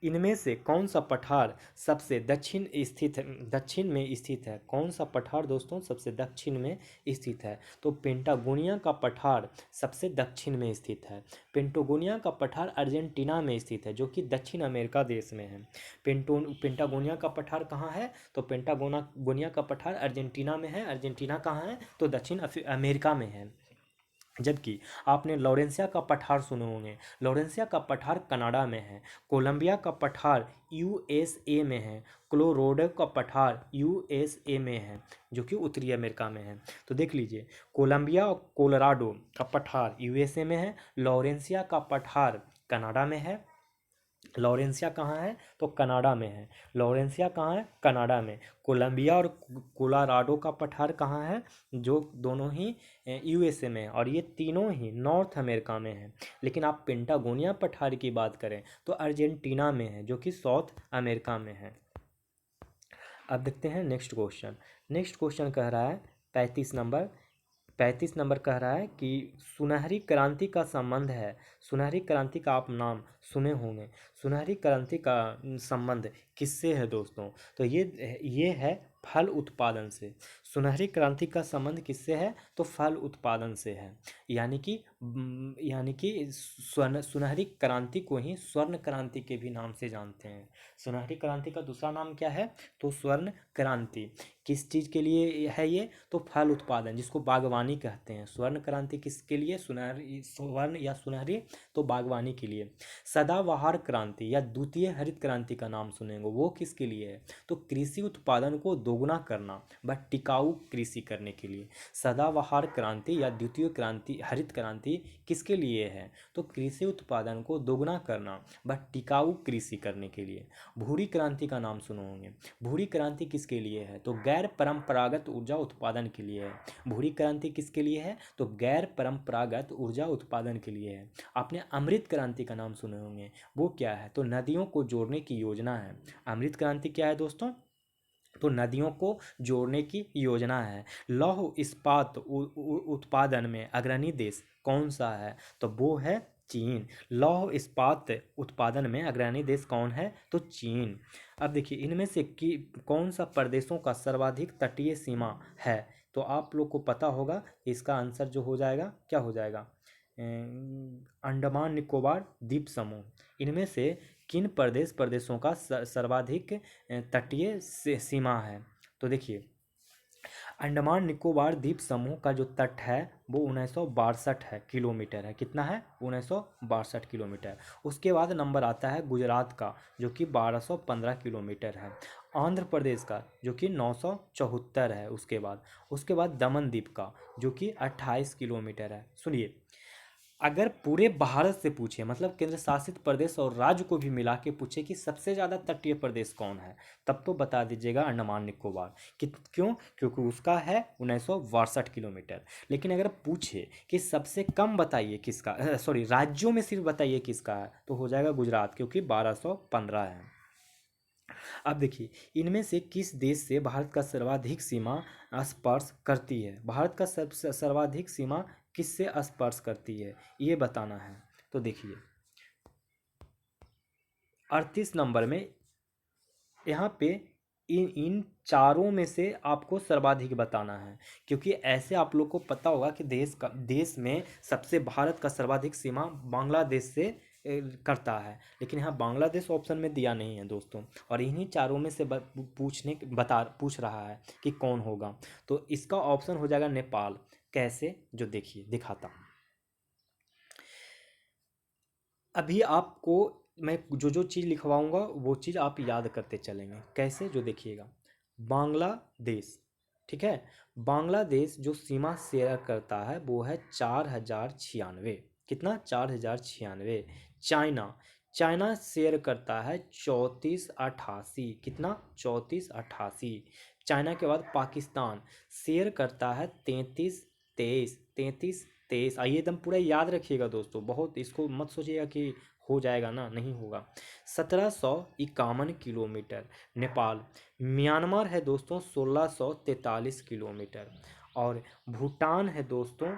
इनमें से कौन सा पठार सबसे दक्षिण में स्थित है? कौन सा पठार दोस्तों सबसे दक्षिण में स्थित है? तो पेंटागोनिया का पठार सबसे दक्षिण में स्थित है। पेंटागोनिया का पठार अर्जेंटीना में स्थित है, जो कि दक्षिण अमेरिका देश में है। पेंटागोनिया का पठार कहाँ है? तो पेंटागोनिया का पठार अर्जेंटीना में है। अर्जेंटीना कहाँ है? तो दक्षिण अमेरिका में है। जबकि आपने लॉरेंसिया का पठार सुने होंगे। लॉरेंसिया का पठार कनाडा में है। कोलंबिया का पठार यूएसए में है। कोलोराडो का पठार यूएसए में है, जो कि उत्तरी अमेरिका में है। तो देख लीजिए, कोलंबिया और कोलोराडो का पठार यूएसए में है। लॉरेंसिया का पठार कनाडा में है। लॉरेंसिया कहाँ है? तो कनाडा में है। लॉरेंसिया कहाँ है? कनाडा में। कोलंबिया और कोलोराडो का पठार कहाँ है? जो दोनों ही यूएसए में है, और ये तीनों ही नॉर्थ अमेरिका में है। लेकिन आप पेंटागोनिया पठार की बात करें तो अर्जेंटीना में है, जो कि साउथ अमेरिका में है। अब देखते हैं नेक्स्ट क्वेश्चन। नेक्स्ट क्वेश्चन कह रहा है 35 नंबर कह रहा है कि सुनहरी क्रांति का संबंध है। सुनहरी क्रांति का आप नाम सुने होंगे। सुनहरी क्रांति का संबंध किससे है दोस्तों? तो ये है फल उत्पादन से। सुनहरी क्रांति का संबंध किससे है? तो फल उत्पादन से है। यानी कि सुनहरी क्रांति को ही स्वर्ण क्रांति के भी नाम से जानते हैं। सुनहरी क्रांति का दूसरा नाम क्या है? तो स्वर्ण क्रांति। किस चीज़ के लिए है ये? तो फल उत्पादन, जिसको बागवानी कहते हैं। स्वर्ण क्रांति किसके लिए? स्वर्ण या सुनहरी, तो बागवानी के लिए। सदाबहार क्रांति या द्वितीय हरित क्रांति का नाम सुनेंगे, वो किसके लिए है? तो कृषि उत्पादन को दोगुना करना व टिकाऊ कृषि करने के लिए। सदाबहार क्रांति या द्वितीय क्रांति हरित क्रांति किसके लिए है? तो कृषि उत्पादन को दोगुना करना व टिकाऊ कृषि करने के लिए। भूरी क्रांति का नाम सुने होंगे। भूरी क्रांति किसके लिए है? तो गैर परंपरागत ऊर्जा उत्पादन के लिए है। भूरी क्रांति किसके लिए है? तो गैर परंपरागत ऊर्जा उत्पादन के लिए है। आपने अमृत क्रांति का नाम सुने होंगे। वो क्या है? तो नदियों को जोड़ने की योजना है। अमृत क्रांति क्या है दोस्तों? तो नदियों को जोड़ने की योजना है। लौह इस्पात उत्पादन में अग्रणी देश कौन सा है? तो वो है चीन। लौह इस्पात उत्पादन में अग्रणी देश कौन है? तो चीन। अब देखिए, इनमें से कौन सा प्रदेशों का सर्वाधिक तटीय सीमा है? तो आप लोग को पता होगा। इसका आंसर जो हो जाएगा, क्या हो जाएगा? अंडमान निकोबार द्वीप समूह। इनमें से किन प्रदेशों का सर्वाधिक तटीय सीमा है? तो देखिए, अंडमान निकोबार द्वीप समूह का जो तट है वो 1962 है किलोमीटर है। कितना है? 1962 किलोमीटर। उसके बाद नंबर आता है गुजरात का, जो कि 1215 किलोमीटर है। आंध्र प्रदेश का, जो कि 974 है। उसके बाद दमन द्वीप का, जो कि 28 किलोमीटर है। सुनिए, अगर पूरे भारत से पूछे, मतलब केंद्र शासित प्रदेश और राज्य को भी मिला के पूछे कि सबसे ज़्यादा तटीय प्रदेश कौन है, तब तो बता दीजिएगा अंडमान निकोबार। क्यों? क्योंकि उसका है 1962 किलोमीटर। लेकिन अगर पूछे कि सबसे कम बताइए किसका, सॉरी राज्यों में सिर्फ बताइए किसका है, तो हो जाएगा गुजरात, क्योंकि 1215 है। अब देखिए, इनमें से किस देश से भारत का सर्वाधिक सीमा स्पर्श करती है? भारत का सर्वाधिक सीमा किससे स्पर्श करती है, ये बताना है। तो देखिए, 38 नंबर में यहाँ पे इन चारों में से आपको सर्वाधिक बताना है। क्योंकि ऐसे आप लोग को पता होगा कि देश में सबसे भारत का सर्वाधिक सीमा बांग्लादेश से करता है। लेकिन यहाँ बांग्लादेश ऑप्शन में दिया नहीं है दोस्तों, और इन्हीं चारों में से पूछ रहा है कि कौन होगा। तो इसका ऑप्शन हो जाएगा नेपाल। कैसे? जो देखिए, दिखाता हूँ। अभी आपको मैं जो चीज़ लिखवाऊंगा वो चीज़ आप याद करते चलेंगे। कैसे? जो देखिएगा, बांग्लादेश, ठीक है। बांग्लादेश जो सीमा शेयर करता है वो है 4096। कितना? 4096। चाइना, चाइना शेयर करता है 3488। कितना? 3488। चाइना के बाद पाकिस्तान शेयर करता है 3323। 3323। आइए एकदम पूरा याद रखिएगा दोस्तों, बहुत इसको मत सोचिएगा कि हो जाएगा ना, नहीं होगा। 1751 किलोमीटर नेपाल। म्यांमार है दोस्तों 1643 किलोमीटर। और भूटान है दोस्तों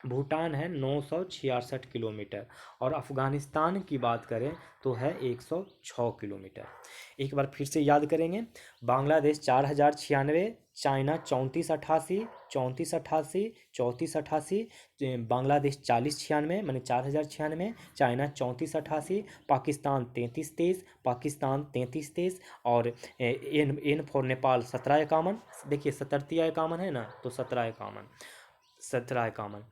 भूटान है 966 किलोमीटर, और अफ़गानिस्तान की बात करें तो है 106 किलोमीटर। एक बार फिर से याद करेंगे। बांग्लादेश 4096, चाइना 3488, 3488, 3488, बांग्लादेश 4096 माने 4096, चाइना 3488, पाकिस्तान 3323, पाकिस्तान 3323, और एन फॉर नेपाल 1751। देखिए 1751 है ना, तो 1751, 1751।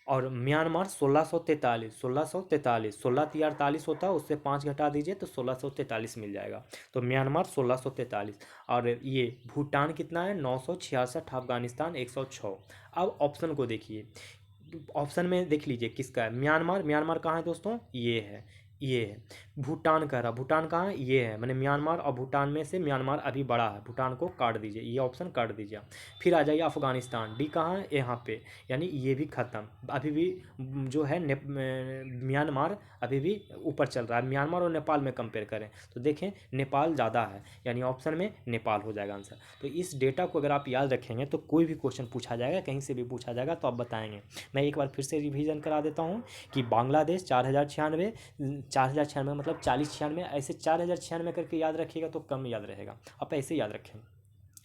और म्यांमार 1643, 1643, 16 होता है, उससे 5 घटा दीजिए तो 1643 मिल जाएगा। तो म्यांमार 1643। और ये भूटान कितना है 966, अफगानिस्तान 106। अब ऑप्शन को देखिए, ऑप्शन में देख लीजिए किसका है। म्यांमार, म्यांमार कहाँ है दोस्तों, ये है, ये है। भूटान कह रहा, भूटान कहाँ है, ये है। मैंने म्यांमार और भूटान में से म्यांमार अभी बड़ा है, भूटान को काट दीजिए, ये ऑप्शन काट दीजिए। फिर आ जाइए अफगानिस्तान, डी कहाँ है, यहाँ पे, यानी ये भी खत्म। अभी भी जो है म्यांमार अभी भी ऊपर चल रहा है। म्यांमार और नेपाल में कंपेयर करें तो देखें नेपाल ज़्यादा है, यानी ऑप्शन में नेपाल हो जाएगा आंसर। तो इस डेटा को अगर आप याद रखेंगे तो कोई भी क्वेश्चन पूछा जाएगा, कहीं से भी पूछा जाएगा तो आप बताएंगे। मैं एक बार फिर से रिवीजन करा देता हूँ कि बांग्लादेश 4096, 4096 मतलब 4096, ऐसे 4096 करके याद रखिएगा तो कम याद रहेगा, आप ऐसे याद रखें।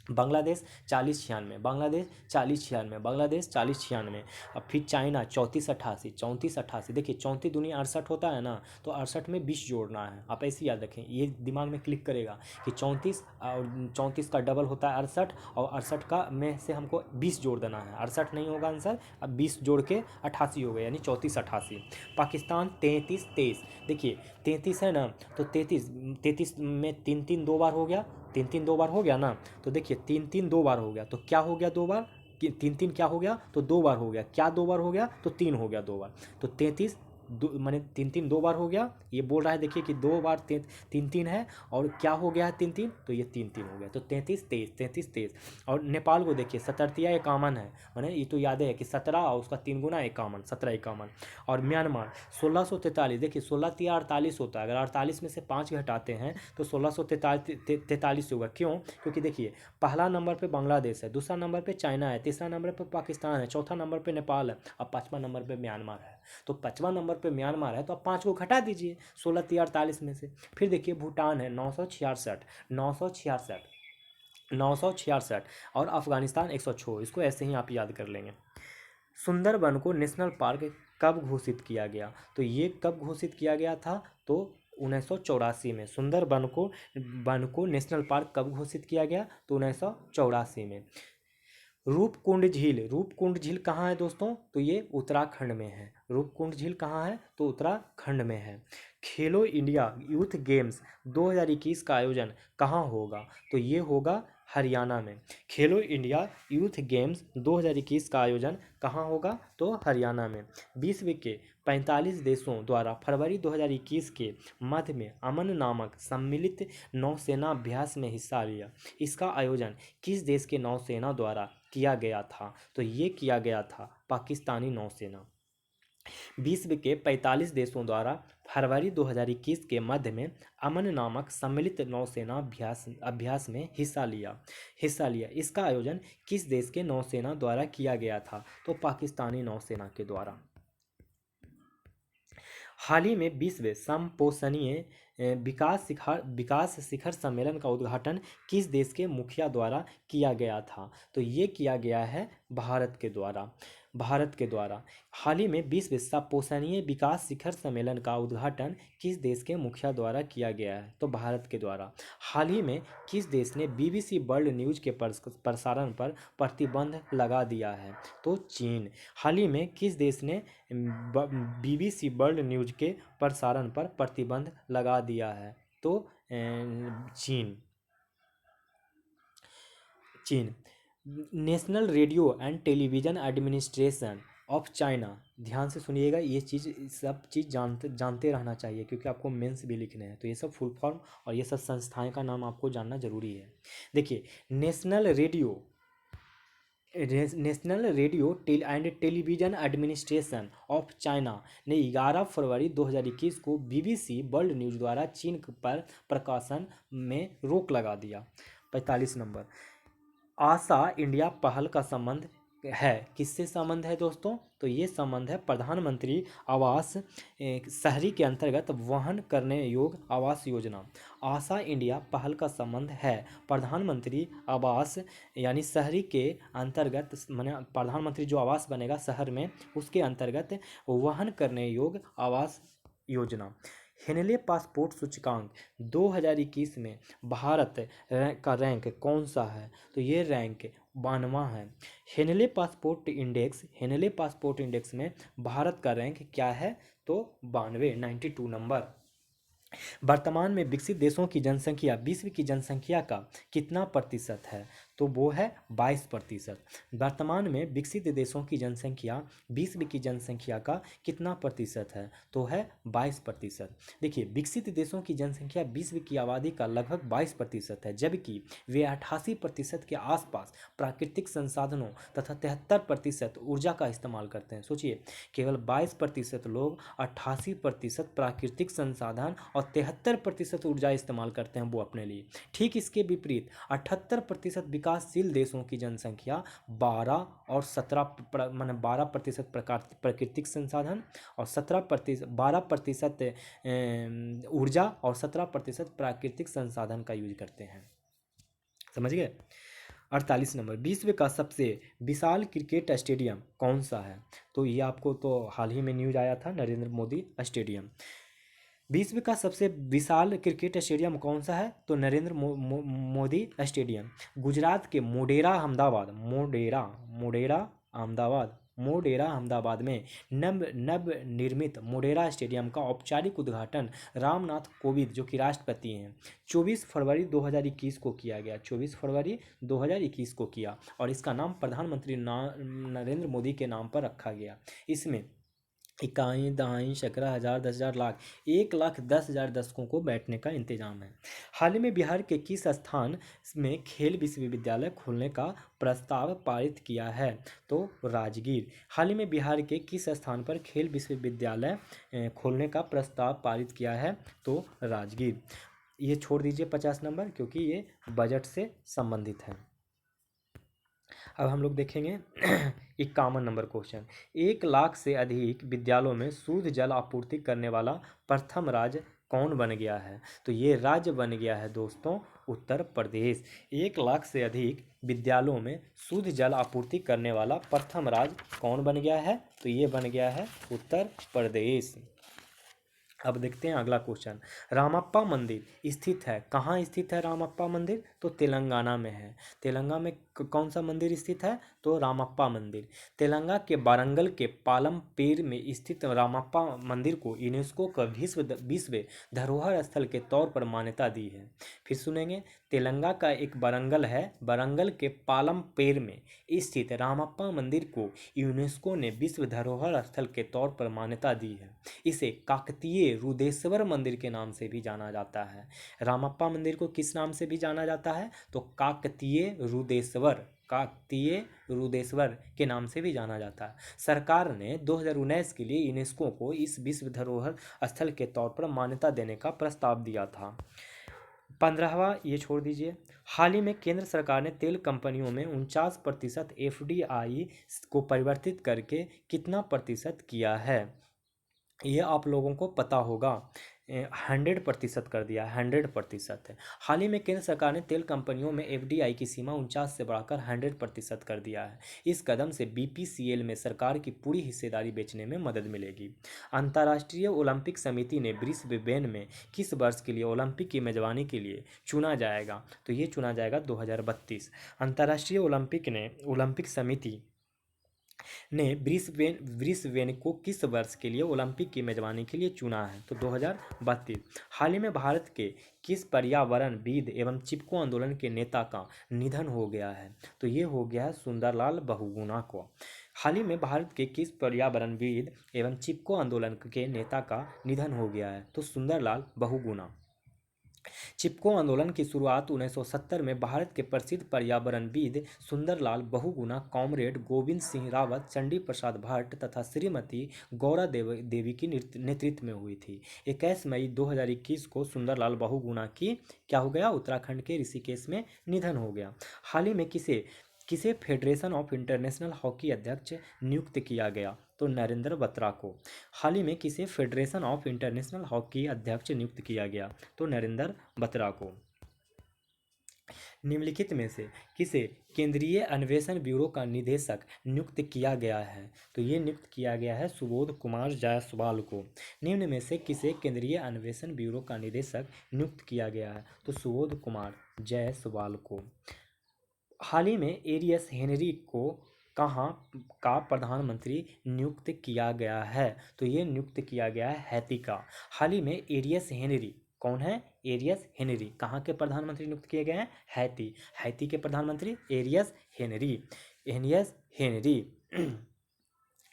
बांग्लादेश 4096, बांग्लादेश 4096, बांग्लादेश 4096। अब फिर चाइना 3488, 3488। देखिए 34 दूनी 68 होता है ना, तो 68 में 20 जोड़ना है, आप ऐसे याद रखें, ये दिमाग में क्लिक करेगा कि 34 और 34 का डबल होता है 68, और 68 का में से हमको 20 जोड़ देना है। 68 नहीं होगा आंसर, अब 20 जोड़ के 88 हो गया, यानी 3488। पाकिस्तान 3323। देखिए 33 है ना, तो 33, 33 में 3 3 दो बार हो गया, 3 3 दो बार हो गया ना, तो देखिए 3 3 दो बार हो गया, तो क्या हो गया दो बार, कि 3 3 क्या हो गया, तो दो बार हो गया, क्या दो बार हो गया, तो 3 हो गया दो बार। तो 33 दो माने 3 3 दो बार हो गया, ये बोल रहा है देखिए कि दो बार 3 3 है, और क्या हो गया है 3 3, तो ये 3 3 हो गया, तो 33 23, 33 23। और नेपाल को देखिए 17 51 है, मैंने ये तो याद है कि 17 और उसका 3 गुना 51, 17 51। और म्यांमार 1643। देखिए 16 तिया 48 होता है, अगर 48 में से 5 घटाते हैं तो 1643 होगा। क्यों, क्योंकि देखिए पहला नंबर पे बांग्लादेश है, दूसरा नंबर पे चाइना है, तीसरा नंबर पे पाकिस्तान है, चौथा नंबर पे नेपाल है, और पाँचवा नंबर पे म्यांमार है। तो पाँचवा नंबर पे म्यांमार है, तो आप 5 को घटा दीजिए 16 तिया 48 में से। फिर देखिए भूटान है 966, 966, 966, और अफगानिस्तान 106। इसको ऐसे ही आप याद कर लेंगे। सुंदरबन को नेशनल पार्क कब घोषित किया गया, तो ये कब घोषित किया गया था, तो 1984 में। सुंदरबन को नेशनल पार्क कब घोषित किया गया, तो 1984 में। रूपकुंड झील, रूपकुंड झील कहाँ है दोस्तों, तो ये उत्तराखंड में है। रूपकुंड झील कहाँ है, तो उत्तराखंड में है। खेलो इंडिया यूथ गेम्स 2021 का आयोजन कहाँ होगा, तो ये होगा हरियाणा में। खेलो इंडिया यूथ गेम्स 2021 का आयोजन कहाँ होगा, तो हरियाणा में। विश्व के 45 देशों द्वारा फरवरी 2021 के मध्य में अमन नामक सम्मिलित नौसेना अभ्यास में हिस्सा लिया। इसका आयोजन किस देश के नौसेना द्वारा किया गया था, तो ये किया गया था पाकिस्तानी नौसेना। विश्व के 45 देशों द्वारा फरवरी 2021 के मध्य में अमन नामक सम्मिलित नौसेना अभ्यास में हिस्सा लिया। इसका आयोजन किस देश के नौसेना द्वारा किया गया था, तो पाकिस्तानी नौसेना के द्वारा। हाल ही में विश्व समपोषणीय विकास शिखर सम्मेलन का उद्घाटन किस देश के मुखिया द्वारा किया गया था, तो ये किया गया है भारत के द्वारा। हाल ही में विश्व समपोषणीय विकास शिखर सम्मेलन का उद्घाटन किस देश के मुखिया द्वारा किया गया है, तो भारत के द्वारा। हाल ही में किस देश ने BBC वर्ल्ड न्यूज के प्रसारण पर प्रतिबंध लगा दिया है, तो चीन। हाल ही में किस देश ने BBC वर्ल्ड न्यूज के प्रसारण पर प्रतिबंध लगा दिया है, तो चीन। National radio and television administration of China, ध्यान से सुनिएगा, ये सब चीज़ जानते रहना चाहिए, क्योंकि आपको मेंस भी लिखने हैं, तो ये सब फुल फॉर्म और ये सब संस्थाएं का नाम आपको जानना जरूरी है। देखिए national radio and television administration of China ने 11 फरवरी 2021 को BBC वर्ल्ड न्यूज़ द्वारा चीन पर प्रकाशन में रोक लगा दिया। 45 नंबर। आशा इंडिया पहल का संबंध है, किससे संबंध है दोस्तों? तो ये संबंध है प्रधानमंत्री आवास शहरी के अंतर्गत वहन करने योग्य आवास योजना आशा इंडिया पहल का संबंध है प्रधानमंत्री आवास यानी शहरी के अंतर्गत, माने प्रधानमंत्री जो आवास बनेगा शहर में उसके अंतर्गत वहन करने योग्य आवास योजना। हेनले पासपोर्ट सूचकांक 2021 में भारत का रैंक कौन सा है? तो ये रैंक 92वां है। हेनले पासपोर्ट इंडेक्स में भारत का रैंक क्या है? तो 92 नंबर। वर्तमान में विकसित देशों की जनसंख्या विश्व की जनसंख्या का कितना प्रतिशत है? तो वो है 22%। वर्तमान में विकसित देशों की जनसंख्या विश्व की जनसंख्या का कितना प्रतिशत है? तो है 22%। देखिए, विकसित देशों की जनसंख्या विश्व की आबादी का लगभग 22% है, जबकि वे 88% के आसपास प्राकृतिक संसाधनों तथा 73% ऊर्जा का इस्तेमाल करते हैं। सोचिए, केवल 22% लोग 88% प्राकृतिक संसाधन और 73% ऊर्जा इस्तेमाल करते हैं वो अपने लिए। ठीक इसके विपरीत 78% विकासशील देशों की जनसंख्या 12 और 17 माने 12% प्राकृतिक संसाधन और 12% ऊर्जा और 17% प्राकृतिक संसाधन का यूज करते हैं। समझ गए? 48 नंबर, विश्व का सबसे विशाल क्रिकेट स्टेडियम कौन सा है? तो ये आपको तो हाल ही में न्यूज आया था, नरेंद्र मोदी स्टेडियम। विश्व का सबसे विशाल क्रिकेट स्टेडियम कौन सा है? तो नरेंद्र मोदी स्टेडियम गुजरात के मोढेरा अहमदाबाद में नव निर्मित मोढेरा स्टेडियम का औपचारिक उद्घाटन रामनाथ कोविंद जो कि राष्ट्रपति हैं 24 फरवरी 2021 को किया गया। 24 फरवरी 2021 को किया और इसका नाम प्रधानमंत्री नरेंद्र मोदी के नाम पर रखा गया। इसमें इकाई दहाई शकरा 1000 10,000 लाख 1,10,000 दर्शकों को बैठने का इंतजाम है। हाल ही में बिहार के किस स्थान में खेल विश्वविद्यालय खोलने का प्रस्ताव पारित किया है? तो राजगीर। हाल ही में बिहार के किस स्थान पर खेल विश्वविद्यालय खोलने का प्रस्ताव पारित किया है? तो राजगीर। ये छोड़ दीजिए 50 नंबर, क्योंकि ये बजट से संबंधित है। अब हम लोग देखेंगे 51 नंबर क्वेश्चन। 1 लाख से अधिक विद्यालयों में शुद्ध जल आपूर्ति करने वाला प्रथम राज्य कौन बन गया है? तो ये राज्य बन गया है दोस्तों उत्तर प्रदेश। 1 लाख से अधिक विद्यालयों में शुद्ध जल आपूर्ति करने वाला प्रथम राज्य कौन बन गया है? तो ये बन गया है उत्तर प्रदेश। अब देखते हैं अगला क्वेश्चन। रामप्पा मंदिर स्थित है, कहाँ स्थित है रामप्पा मंदिर? तो तेलंगाना में है। तेलंगाना में कौन सा मंदिर स्थित है? तो रामप्पा मंदिर। तेलंगाना के वारंगल के पालमपेर में स्थित रामप्पा मंदिर को यूनेस्को का विश्व धरोहर स्थल के तौर पर मान्यता दी है। फिर सुनेंगे, तेलंगाना का एक वारंगल है, वारंगल के पालमपेर में स्थित रामप्पा मंदिर को यूनेस्को ने विश्व धरोहर स्थल के तौर पर मान्यता दी है। इसे काकतीय रुदेश्वर मंदिर के नाम से भी जाना जाता है। रामप्पा मंदिर को किस नाम से भी जाना जाता है? तो काकतीय रुदेश्वर के नाम से भी जाना जाता है। सरकार ने 2019 के लिए यूनेस्को को इस विश्व धरोहर स्थल के तौर पर मान्यता देने का प्रस्ताव दिया था। 15वां ये छोड़ दीजिए। हाल ही में केंद्र सरकार ने तेल कंपनियों में 49% FDI को परिवर्तित करके कितना प्रतिशत किया है? ये आप लोगों को पता होगा, 100% कर दिया है, 100% है। हाल ही में केंद्र सरकार ने तेल कंपनियों में FDI की सीमा 49 से बढ़ाकर 100% कर दिया है। इस कदम से BPCL में सरकार की पूरी हिस्सेदारी बेचने में मदद मिलेगी। अंतर्राष्ट्रीय ओलंपिक समिति ने ब्रिस्बेन में किस वर्ष के लिए ओलंपिक की मेजबानी के लिए चुना जाएगा? तो ये चुना जाएगा 2032। अंतर्राष्ट्रीय ओलंपिक समिति ने ब्रिस्बेन को किस वर्ष के लिए ओलंपिक की मेजबानी के लिए चुना है? तो 2032। हाल ही में भारत के किस पर्यावरणविद एवं चिपको आंदोलन के नेता का निधन हो गया है? तो ये हो गया है सुंदरलाल बहुगुणा को। हाल ही में भारत के किस पर्यावरणविद एवं चिपको आंदोलन के नेता का निधन हो गया है? तो सुंदरलाल बहुगुणा। चिपको आंदोलन की शुरुआत 1970 में भारत के प्रसिद्ध पर्यावरणविद सुंदरलाल बहुगुणा, कॉमरेड गोविंद सिंह रावत, चंडी प्रसाद भट्ट तथा श्रीमती गौरा देवी की नेतृत्व में हुई थी। 21 मई 2021 को सुंदरलाल बहुगुणा की क्या हो गया? उत्तराखंड के ऋषिकेश में निधन हो गया। हाल ही में किसे किसे फेडरेशन ऑफ इंटरनेशनल हॉकी अध्यक्ष नियुक्त किया गया? तो नरेंद्र बत्रा को। हाल ही में किसे फेडरेशन ऑफ इंटरनेशनल हॉकी अध्यक्ष नियुक्त किया गया? तो नरेंद्र बत्रा को। निम्नलिखित में से किसे केंद्रीय अन्वेषण ब्यूरो का निदेशक नियुक्त किया गया है? तो ये नियुक्त किया गया है सुबोध कुमार जायसवाल को। निम्न में से किसे केंद्रीय अन्वेषण ब्यूरो का निदेशक नियुक्त किया गया है? तो सुबोध कुमार जायसवाल को। हाल ही में एरियस हेनरी को कहाँ का प्रधानमंत्री नियुक्त किया गया है? तो ये नियुक्त किया गया है हैती का। हाल ही में एरियस हेनरी कौन है? एरियस हेनरी कहाँ के प्रधानमंत्री नियुक्त किए गए हैं? हैती। हैती के प्रधानमंत्री एरियस हेनरी। Areas Henry.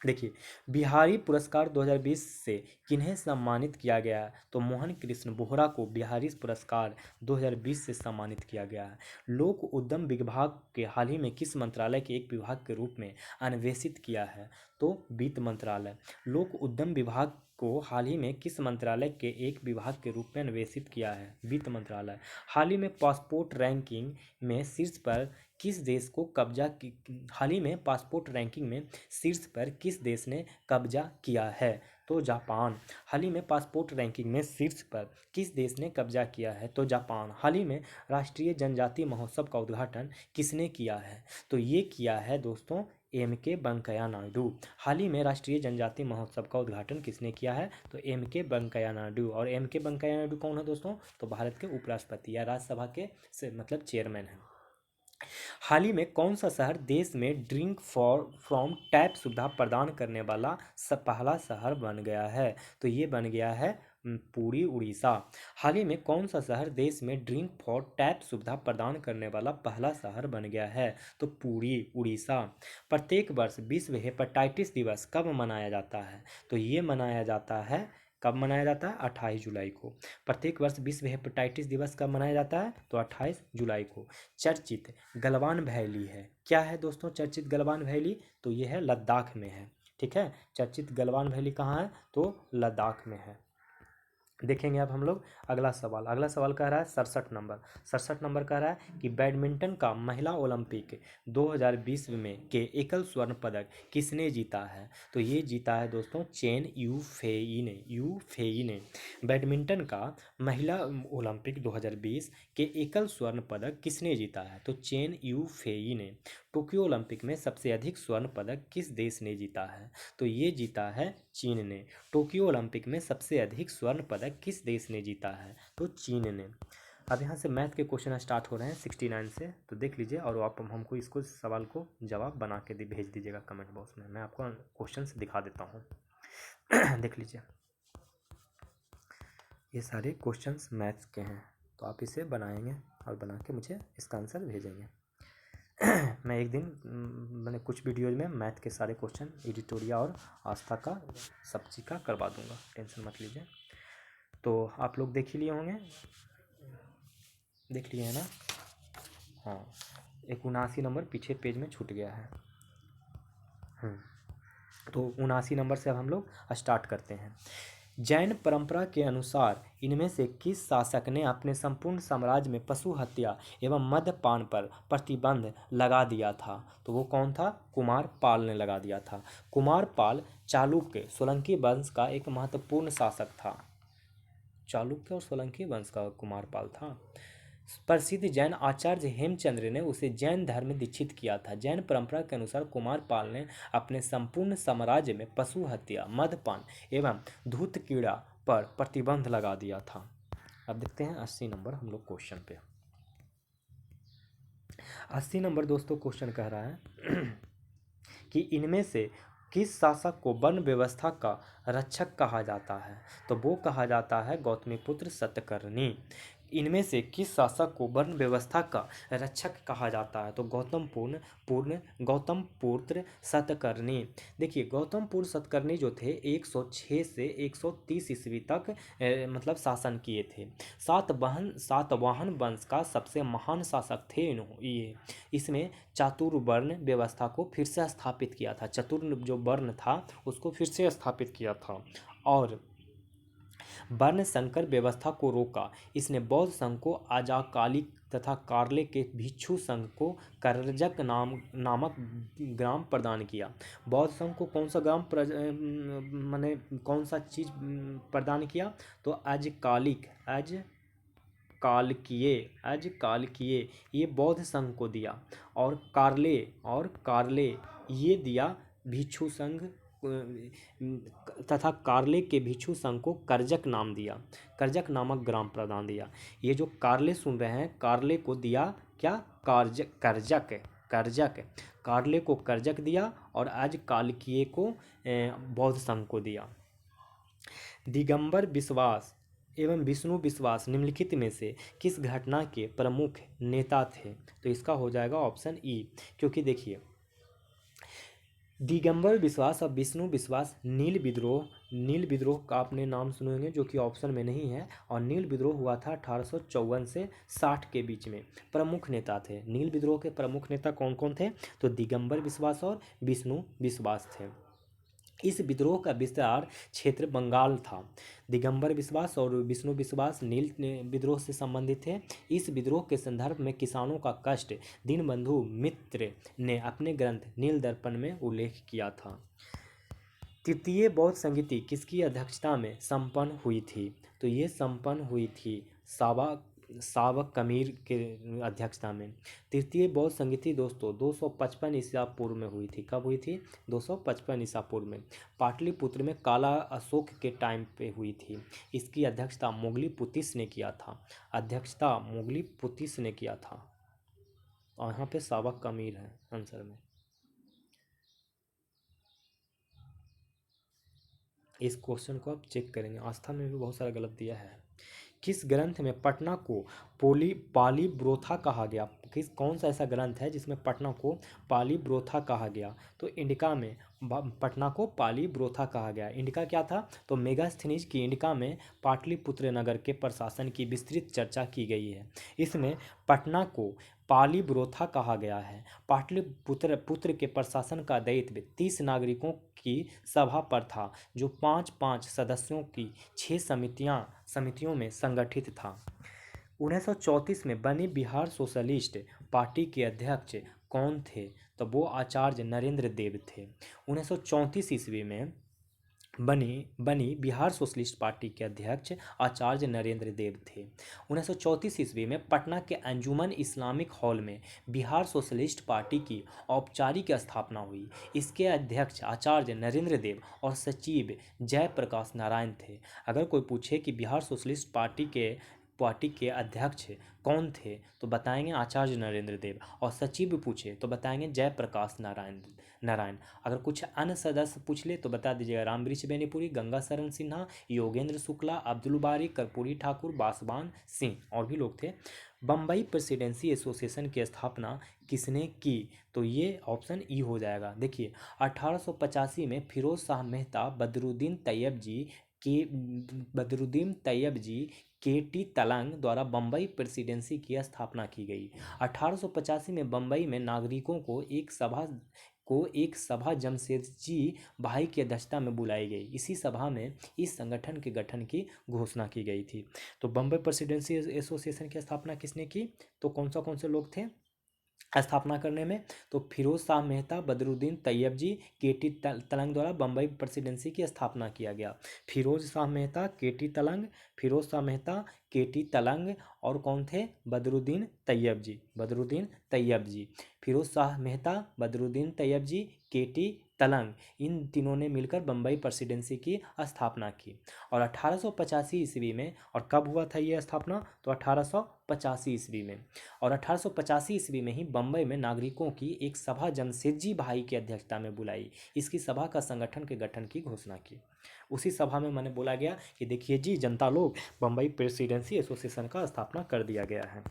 देखिए, बिहारी पुरस्कार 2020 से किन्हें सम्मानित किया गया है? तो मोहन कृष्ण बोहरा को बिहारी पुरस्कार 2020 से सम्मानित किया गया है। लोक उद्यम विभाग के हाल ही में किस मंत्रालय के एक विभाग के रूप में अन्वेषित किया है? तो वित्त मंत्रालय। लोक उद्यम विभाग को हाल ही में किस मंत्रालय के एक विभाग के रूप में अन्वेषित किया है? वित्त मंत्रालय। हाल ही में पासपोर्ट रैंकिंग में शीर्ष पर किस देश को कब्जा की हाल ही में पासपोर्ट रैंकिंग में शीर्ष पर किस देश ने कब्जा किया है? तो जापान। हाल ही में पासपोर्ट रैंकिंग में शीर्ष पर किस देश ने कब्जा किया है? तो जापान। हाल ही में राष्ट्रीय जनजातीय महोत्सव का उद्घाटन किसने किया है? तो ये किया है दोस्तों एम.के. वेंकैया नायडू। हाल ही में राष्ट्रीय जनजातीय महोत्सव का उद्घाटन किसने किया है? तो एम.के. वेंकैया नायडू। और एम.के. वेंकैया नायडू कौन है दोस्तों? तो भारत के उपराष्ट्रपति या राज्यसभा के मतलब चेयरमैन हैं। हाल ही में कौन सा शहर देश में ड्रिंक फ्रॉम टैप सुविधा प्रदान करने वाला पहला शहर बन गया है? तो ये बन गया है पुरी, उड़ीसा। हाल ही में कौन सा शहर देश में ड्रिंक फॉर टैप सुविधा प्रदान करने वाला पहला शहर बन गया है? तो पुरी, उड़ीसा। प्रत्येक वर्ष विश्व हेपेटाइटिस दिवस कब मनाया जाता है? तो ये मनाया जाता है कब मनाया जाता है? 28 जुलाई को। प्रत्येक वर्ष विश्व हेपेटाइटिस दिवस कब मनाया जाता है? तो 28 जुलाई को। चर्चित गलवान वैली है, क्या है दोस्तों चर्चित गलवान वैली? तो ये है लद्दाख में है। ठीक है, चर्चित गलवान वैली कहाँ है? तो लद्दाख में है। देखेंगे अब हम लोग अगला सवाल कह रहा है 67 नंबर कह रहा है कि बैडमिंटन का महिला ओलंपिक 2020 में के एकल स्वर्ण पदक किसने जीता है? तो ये जीता है दोस्तों चेन यूफेई ने। बैडमिंटन का महिला ओलंपिक 2020 के एकल स्वर्ण पदक किसने जीता है? तो चेन यूफेई ने। टोक्यो ओलंपिक में सबसे अधिक स्वर्ण पदक किस देश ने जीता है? तो ये जीता है चीन ने। टोक्यो ओलंपिक में सबसे अधिक स्वर्ण पदक किस देश ने जीता है? तो चीन ने। अब यहाँ से मैथ के क्वेश्चन स्टार्ट हो रहे हैं 69 से, तो देख लीजिए और आप हमको इसको सवाल को जवाब बना के भेज दीजिएगा कमेंट बॉक्स में। मैं आपको क्वेश्चन दिखा देता हूँ। देख लीजिए, ये सारे क्वेश्चंस मैथ्स के हैं, तो आप इसे बनाएंगे और बना के मुझे इसका आंसर भेजेंगे। मैं एक दिन मैंने कुछ वीडियोज में मैथ के सारे क्वेश्चन एडिटोरिया और आस्था का सब्जी का करवा दूंगा, टेंशन मत लीजिए। तो आप लोग देख ही लिए होंगे, देख लिए हैं ना? हाँ, 79 नंबर पीछे पेज में छूट गया है। तो 79 नंबर से अब हम लोग स्टार्ट करते हैं। जैन परंपरा के अनुसार इनमें से किस शासक ने अपने संपूर्ण साम्राज्य में पशु हत्या एवं मद्यपान पर प्रतिबंध लगा दिया था? तो वो कौन था? कुमार पाल ने लगा दिया था। कुमार पाल चालुक्य सोलंकी वंश का एक महत्वपूर्ण शासक था। चालुक्य और सोलंकी वंश का कुमार पाल था। प्रसिद्ध जैन आचार्य हेमचंद्र ने उसे जैन धर्म में दीक्षित किया था। जैन परंपरा के अनुसार कुमार पाल ने अपने संपूर्ण साम्राज्य में पशु हत्या, मद्यपान एवं धूत कीड़ा पर प्रतिबंध लगा दिया था। अब देखते हैं 80 नंबर हम लोग क्वेश्चन पे। 80 नंबर दोस्तों क्वेश्चन कह रहा है कि इनमें से किस शासक को वर्ण व्यवस्था का रक्षक कहा जाता है? तो वो कहा जाता है गौतमीपुत्र सतकर्णी। इनमें से किस शासक को वर्ण व्यवस्था का रक्षक कहा जाता है? तो गौतमपुत्र सतकर्णी। देखिए, गौतमपुत्र सतकर्णी जो थे 106 से 130 ईस्वी तक मतलब शासन किए थे। सातवाहन वंश का सबसे महान शासक थे ये। इसमें चातुर्वर्ण व्यवस्था को फिर से स्थापित किया था। चतुर्थ जो वर्ण था उसको फिर से स्थापित किया था। और वर्ण संकर व्यवस्था को रोका। इसने बौद्ध संघ को अजाकालिक तथा कार्ले के भिक्षु संघ को करजक नामक ग्राम प्रदान किया। बौद्ध संघ को कौन सा ग्राम माने कौन सा चीज प्रदान किया? तो अज कालकिए ये बौद्ध संघ को दिया, और कार्ले ये दिया भिक्षु संघ तथा कार्ले के भिक्षु संघ को करजक नाम दिया, करजक नामक ग्राम प्रदान दिया। ये जो कार्ले सुन रहे हैं, कार्ले को दिया क्या? करजक कार्ले को करजक दिया और आज कालकिए को बौद्ध संघ को दिया। दिगंबर विश्वास एवं विष्णु विश्वास निम्नलिखित में से किस घटना के प्रमुख नेता थे? तो इसका हो जाएगा ऑप्शन ई, क्योंकि देखिए दिगंबर विश्वास और विष्णु विश्वास नील विद्रोह का आपने नाम सुने होंगे, जो कि ऑप्शन में नहीं है। और नील विद्रोह हुआ था 1854 से 60 के बीच में। प्रमुख नेता थे नील विद्रोह के, प्रमुख नेता कौन कौन थे? तो दिगंबर विश्वास और विष्णु विश्वास थे। इस विद्रोह का विस्तार क्षेत्र बंगाल था। दिगंबर विश्वास और विष्णु विश्वास नील विद्रोह से संबंधित थे। इस विद्रोह के संदर्भ में किसानों का कष्ट दीनबंधु मित्र ने अपने ग्रंथ नील दर्पण में उल्लेख किया था। तृतीय बौद्ध संगीति किसकी अध्यक्षता में संपन्न हुई थी? तो ये संपन्न हुई थी सावक कमीर के अध्यक्षता में। तृतीय बौद्ध संगीति दोस्तों 255 ईसा पूर्व में हुई थी। कब हुई थी? 255 ईसा पूर्व में। पाटलिपुत्र में काला अशोक के टाइम पे हुई थी। इसकी अध्यक्षता मोगली पुतिस ने किया था। और यहाँ पे सावक कमीर है आंसर में। इस क्वेश्चन को आप चेक करेंगे, आस्था में भी बहुत सारा गलत दिया है। किस ग्रंथ में पटना को पाली ब्रोथा कहा गया? कौन सा ऐसा ग्रंथ है जिसमें पटना को पाली ब्रोथा कहा गया? तो इंडिका में पटना को पाली ब्रोथा कहा गया। इंडिका क्या था? तो मेगास्थनीज की इंडिका में पाटलिपुत्र नगर के प्रशासन की विस्तृत चर्चा की गई है। इसमें पटना को पाली ब्रोथा कहा गया है। पाटलिपुत्र के प्रशासन का दायित्व 30 नागरिकों की सभा पर था, जो 5-5 सदस्यों की 6 समितियों में संगठित था। 1934 में बनी बिहार सोशलिस्ट पार्टी के अध्यक्ष कौन थे? तो वो आचार्य नरेंद्र देव थे। 1934 ईस्वी में बनी बिहार सोशलिस्ट पार्टी के अध्यक्ष आचार्य नरेंद्र देव थे। 1934 ईस्वी में पटना के अंजुमन इस्लामिक हॉल में बिहार सोशलिस्ट पार्टी की औपचारिक स्थापना हुई। इसके अध्यक्ष आचार्य नरेंद्र देव और सचिव जयप्रकाश नारायण थे। अगर कोई पूछे कि बिहार सोशलिस्ट पार्टी के अध्यक्ष कौन थे, तो बताएंगे आचार्य नरेंद्र देव, और सचिव पूछे तो बताएंगे जयप्रकाश नारायण। अगर कुछ अन्य सदस्य पूछ ले तो बता दीजिएगा रामवृक्ष बेनीपुरी, गंगा शरण सिन्हा, योगेंद्र शुक्ला, अब्दुल बारी, कर्पूरी ठाकुर, बासवान सिंह, और भी लोग थे। बम्बई प्रेसिडेंसी एसोसिएशन की स्थापना किसने की? तो ये ऑप्शन ई हो जाएगा। देखिए 1885 में फिरोज शाह मेहता, बदरुद्दीन तैयब जी के.टी. तलंग द्वारा बम्बई प्रेसिडेंसी की स्थापना की गई। 1885 में बम्बई में नागरिकों को एक सभा जमशेदजी भाई की अध्यक्षता में बुलाई गई। इसी सभा में इस संगठन के गठन की घोषणा की गई थी। तो बम्बई प्रेसिडेंसी एसोसिएशन की स्थापना किसने की? तो कौन से लोग थे स्थापना करने में? तो फिरोज शाह मेहता, बदरुद्दीन तैयब जी, के.टी. तलंग द्वारा बम्बई प्रेसिडेंसी की स्थापना किया गया। फिरोज शाह मेहता, के.टी. तलंग और कौन थे? बदरुद्दीन तैयब जी। फिरोज शाह मेहता, बदरुद्दीन तैयब जी, के.टी. तलंग, इन तीनों ने मिलकर बम्बई प्रेसिडेंसी की स्थापना की। और 1885 ईस्वी में, और कब हुआ था ये स्थापना? तो 1885 ईस्वी में। और 1885 ईस्वी में ही बम्बई में नागरिकों की एक सभा जमशेदजी भाई की अध्यक्षता में बुलाई। इसकी सभा का संगठन के गठन की घोषणा की। उसी सभा में मैंने बोला गया कि देखिए जी जनता लोग, बम्बई प्रेसिडेंसी एसोसिएशन का स्थापना कर दिया गया है।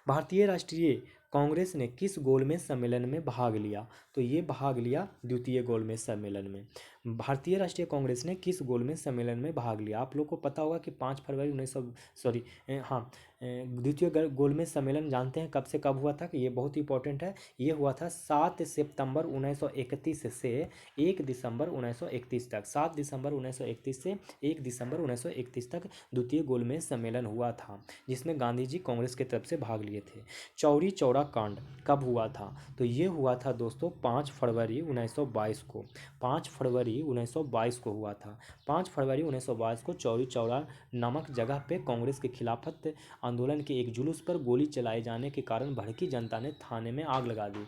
भारतीय राष्ट्रीय कांग्रेस ने किस गोलमेज सम्मेलन में भाग लिया? तो ये भाग लिया द्वितीय गोलमेज सम्मेलन में। भारतीय राष्ट्रीय कांग्रेस ने किस गोलमेज सम्मेलन में भाग लिया? आप लोग को पता होगा कि 5 फरवरी 1900 सॉरी हाँ द्वितीय गोलमेज सम्मेलन जानते हैं कब से कब हुआ था? कि ये बहुत इंपॉर्टेंट है। ये हुआ था 7 सितंबर 1931 से 1 दिसंबर 1931 तक। 7 दिसंबर 1931 से 1 दिसंबर 1931 तक द्वितीय गोलमेज सम्मेलन हुआ था, जिसमें गांधी जी कांग्रेस की तरफ से भाग लिए थे। चौरी चौरा कांड कब हुआ था? तो ये हुआ था दोस्तों 5 फरवरी 1922 को। 5 फरवरी 1922 को हुआ था। 5 फरवरी 1922 को चौरी चौरा नामक जगह पे कांग्रेस के खिलाफत आंदोलन के एक जुलूस पर गोली चलाए जाने के कारण भड़की जनता ने थाने में आग लगा दी,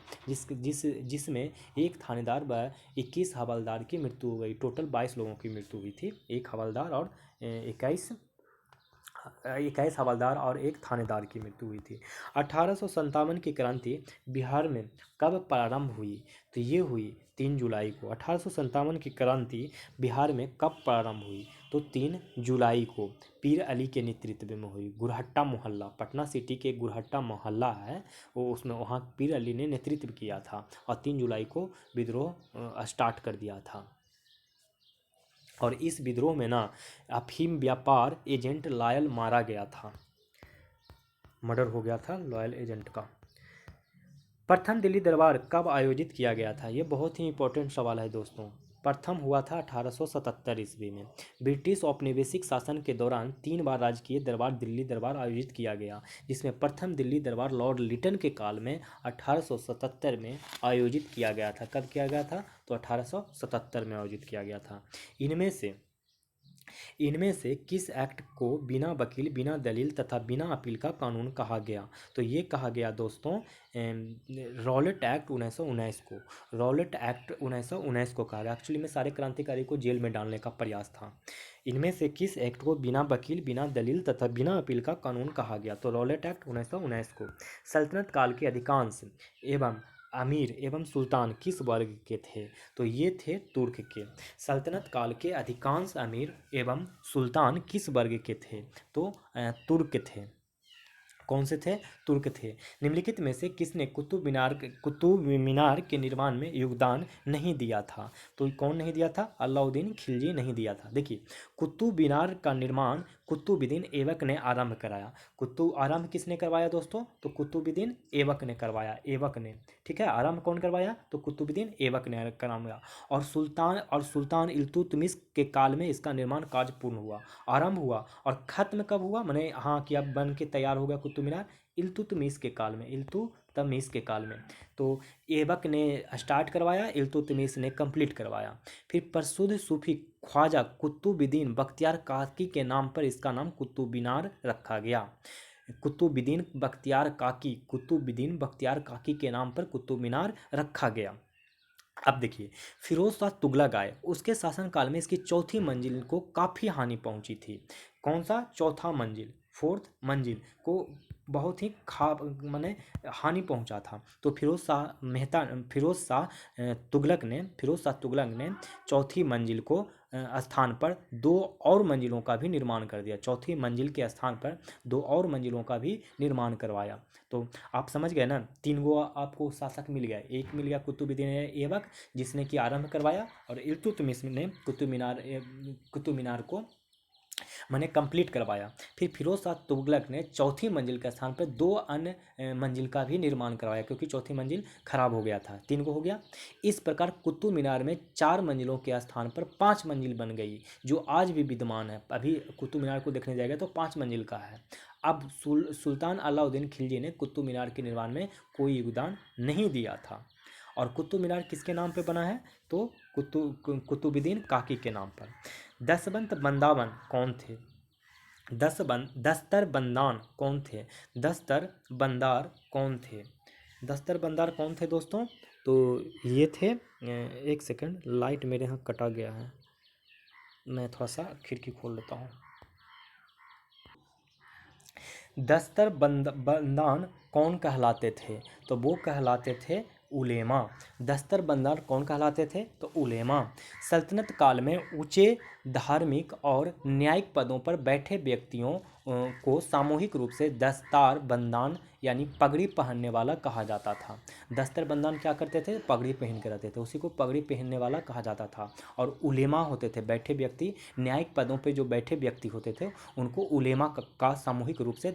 जिसमें एक थानेदार व 21 हवलदार की मृत्यु हो गई। टोटल 22 लोगों की मृत्यु हुई थी, एक हवलदार और 21 हवलदार और एक थानेदार की मृत्यु हुई थी। 1857 की क्रांति बिहार में कब प्रारंभ हुई? तो ये हुई 3 जुलाई को। 1857 की क्रांति बिहार में कब प्रारंभ हुई? तो 3 जुलाई को पीर अली के नेतृत्व में हुई। गुरहट्टा मोहल्ला, पटना सिटी के गुरहट्टा मोहल्ला है वो, उसमें वहाँ पीर अली ने नेतृत्व किया था और 3 जुलाई को विद्रोह स्टार्ट कर दिया था। और इस विद्रोह में ना अफीम व्यापार एजेंट लॉयल मारा गया था, मर्डर हो गया था लॉयल एजेंट का। प्रथम दिल्ली दरबार कब आयोजित किया गया था? ये बहुत ही इंपॉर्टेंट सवाल है दोस्तों। प्रथम हुआ था 1877 ईस्वी में। ब्रिटिश औपनिवेशिक शासन के दौरान 3 बार राजकीय दरबार दिल्ली दरबार आयोजित किया गया, जिसमें प्रथम दिल्ली दरबार लॉर्ड लिटन के काल में 1877 में आयोजित किया गया था। कब किया गया था? तो 1877 में आयोजित किया गया था। इनमें से किस एक्ट को बिना वकील, बिना दलील तथा बिना अपील का कानून कहा गया? तो ये कहा गया दोस्तों रॉलेट एक्ट 1919 को। रॉलेट एक्ट 1919 को कहा गया। एक्चुअली में सारे क्रांतिकारी को जेल में डालने का प्रयास था। इनमें से किस एक्ट को बिना वकील, बिना दलील तथा बिना अपील का कानून कहा गया? तो रॉलेट एक्ट 1919 को। सल्तनत काल के अधिकांश एवं अमीर एवं सुल्तान किस वर्ग के थे? तो ये थे तुर्क के। सल्तनत काल के अधिकांश अमीर एवं सुल्तान किस वर्ग के थे? तो तुर्क थे। कौन से थे? तुर्क थे। निम्नलिखित में से किसने कुतुब मीनार के निर्माण में योगदान नहीं दिया था? तो कौन नहीं दिया था? अलाउद्दीन खिलजी नहीं दिया था। देखिए, कुतुब मीनार का निर्माण कुतुबुद्दीन ऐबक ने आरंभ कराया। आरंभ किसने करवाया दोस्तों? तो कुतुबुद्दीन ऐबक ने करवाया। ऐबक ने, ठीक है। आरंभ कौन करवाया? तो कुतुबुद्दीन ऐबक ने करवाया। और सुल्तान इल्तुतमिश के काल में इसका निर्माण कार्य पूर्ण हुआ, आरंभ हुआ। और खत्म कब हुआ? मैंने हाँ कि अब बन के तैयार हो गया कुतुब मीनार इल्तुतमिश के काल में। इल्तुतमिश के काल में तो ऐबक ने स्टार्ट करवाया, इल्तुतमिश ने कंप्लीट करवाया। फिर प्रसिद्ध सूफी ख्वाजा कुतुबुद्दीन बख्तियार काकी के नाम पर इसका नाम कुतुब मीनार रखा गया। कुतुबुद्दीन बख्तियार काकी के नाम पर कुतुब मीनार रखा गया। अब देखिए, फिरोज शाह तुगलक आए, उसके शासनकाल में इसकी चौथी मंजिल को काफ़ी हानि पहुंची थी। कौन सा? चौथा मंजिल, 4th मंजिल को बहुत ही माने हानि पहुंचा था। तो फिरोज शाह तुगलक ने चौथी मंजिल को स्थान पर 2 और मंजिलों का भी निर्माण कर दिया। चौथी मंजिल के स्थान पर 2 और मंजिलों का भी निर्माण करवाया। तो आप समझ गए ना, 3 गो आपको शासक मिल गया। एक मिल गया कुतुबुद्दीन ऐबक जिसने कि आरंभ करवाया, और इल्तुतमिश ने कुतुब मीनार को मैंने कंप्लीट करवाया। फिर फिरोज शाह तुगलक ने चौथी मंजिल के स्थान पर 2 अन्य मंजिल का भी निर्माण करवाया, क्योंकि चौथी मंजिल खराब हो गया था। 3 को हो गया। इस प्रकार कुतुब मीनार में 4 मंजिलों के स्थान पर 5 मंजिल बन गई, जो आज भी विद्यमान है। अभी कुतुब मीनार को देखने जाएगा तो 5 मंजिल का है। अब सुल्तान अलाउद्दीन खिलजी ने कुतुब मीनार के निर्माण में कोई योगदान नहीं दिया था। और कुतुब मीनार किसके नाम पे बना है? तो कुतुबुद्दीन काकी के नाम पर। दसवंत बंदावन कौन थे? दस्तर बंदान कौन थे? दस्तर बंदार कौन थे? दस्तर बंदार कौन थे दोस्तों? तो ये थे, एक सेकंड, लाइट मेरे यहाँ कटा गया है, मैं थोड़ा सा खिड़की खोल लेता हूँ। दस्तर बंदान कौन कहलाते थे? तो वो कहलाते थे उलेमा। दस्तर बंदार कौन कहलाते थे? तो उलेमा। सल्तनत काल में ऊंचे धार्मिक और न्यायिक पदों पर बैठे व्यक्तियों को सामूहिक रूप से दस्तार बंदान यानी पगड़ी पहनने वाला कहा जाता था। दस्तर बंदान क्या करते थे? पगड़ी पहन के रहते थे, उसी को पगड़ी पहनने वाला कहा जाता था। और उलेमा होते थे बैठे व्यक्ति, न्यायिक पदों पे जो बैठे व्यक्ति होते थे उनको उलेमा का सामूहिक रूप से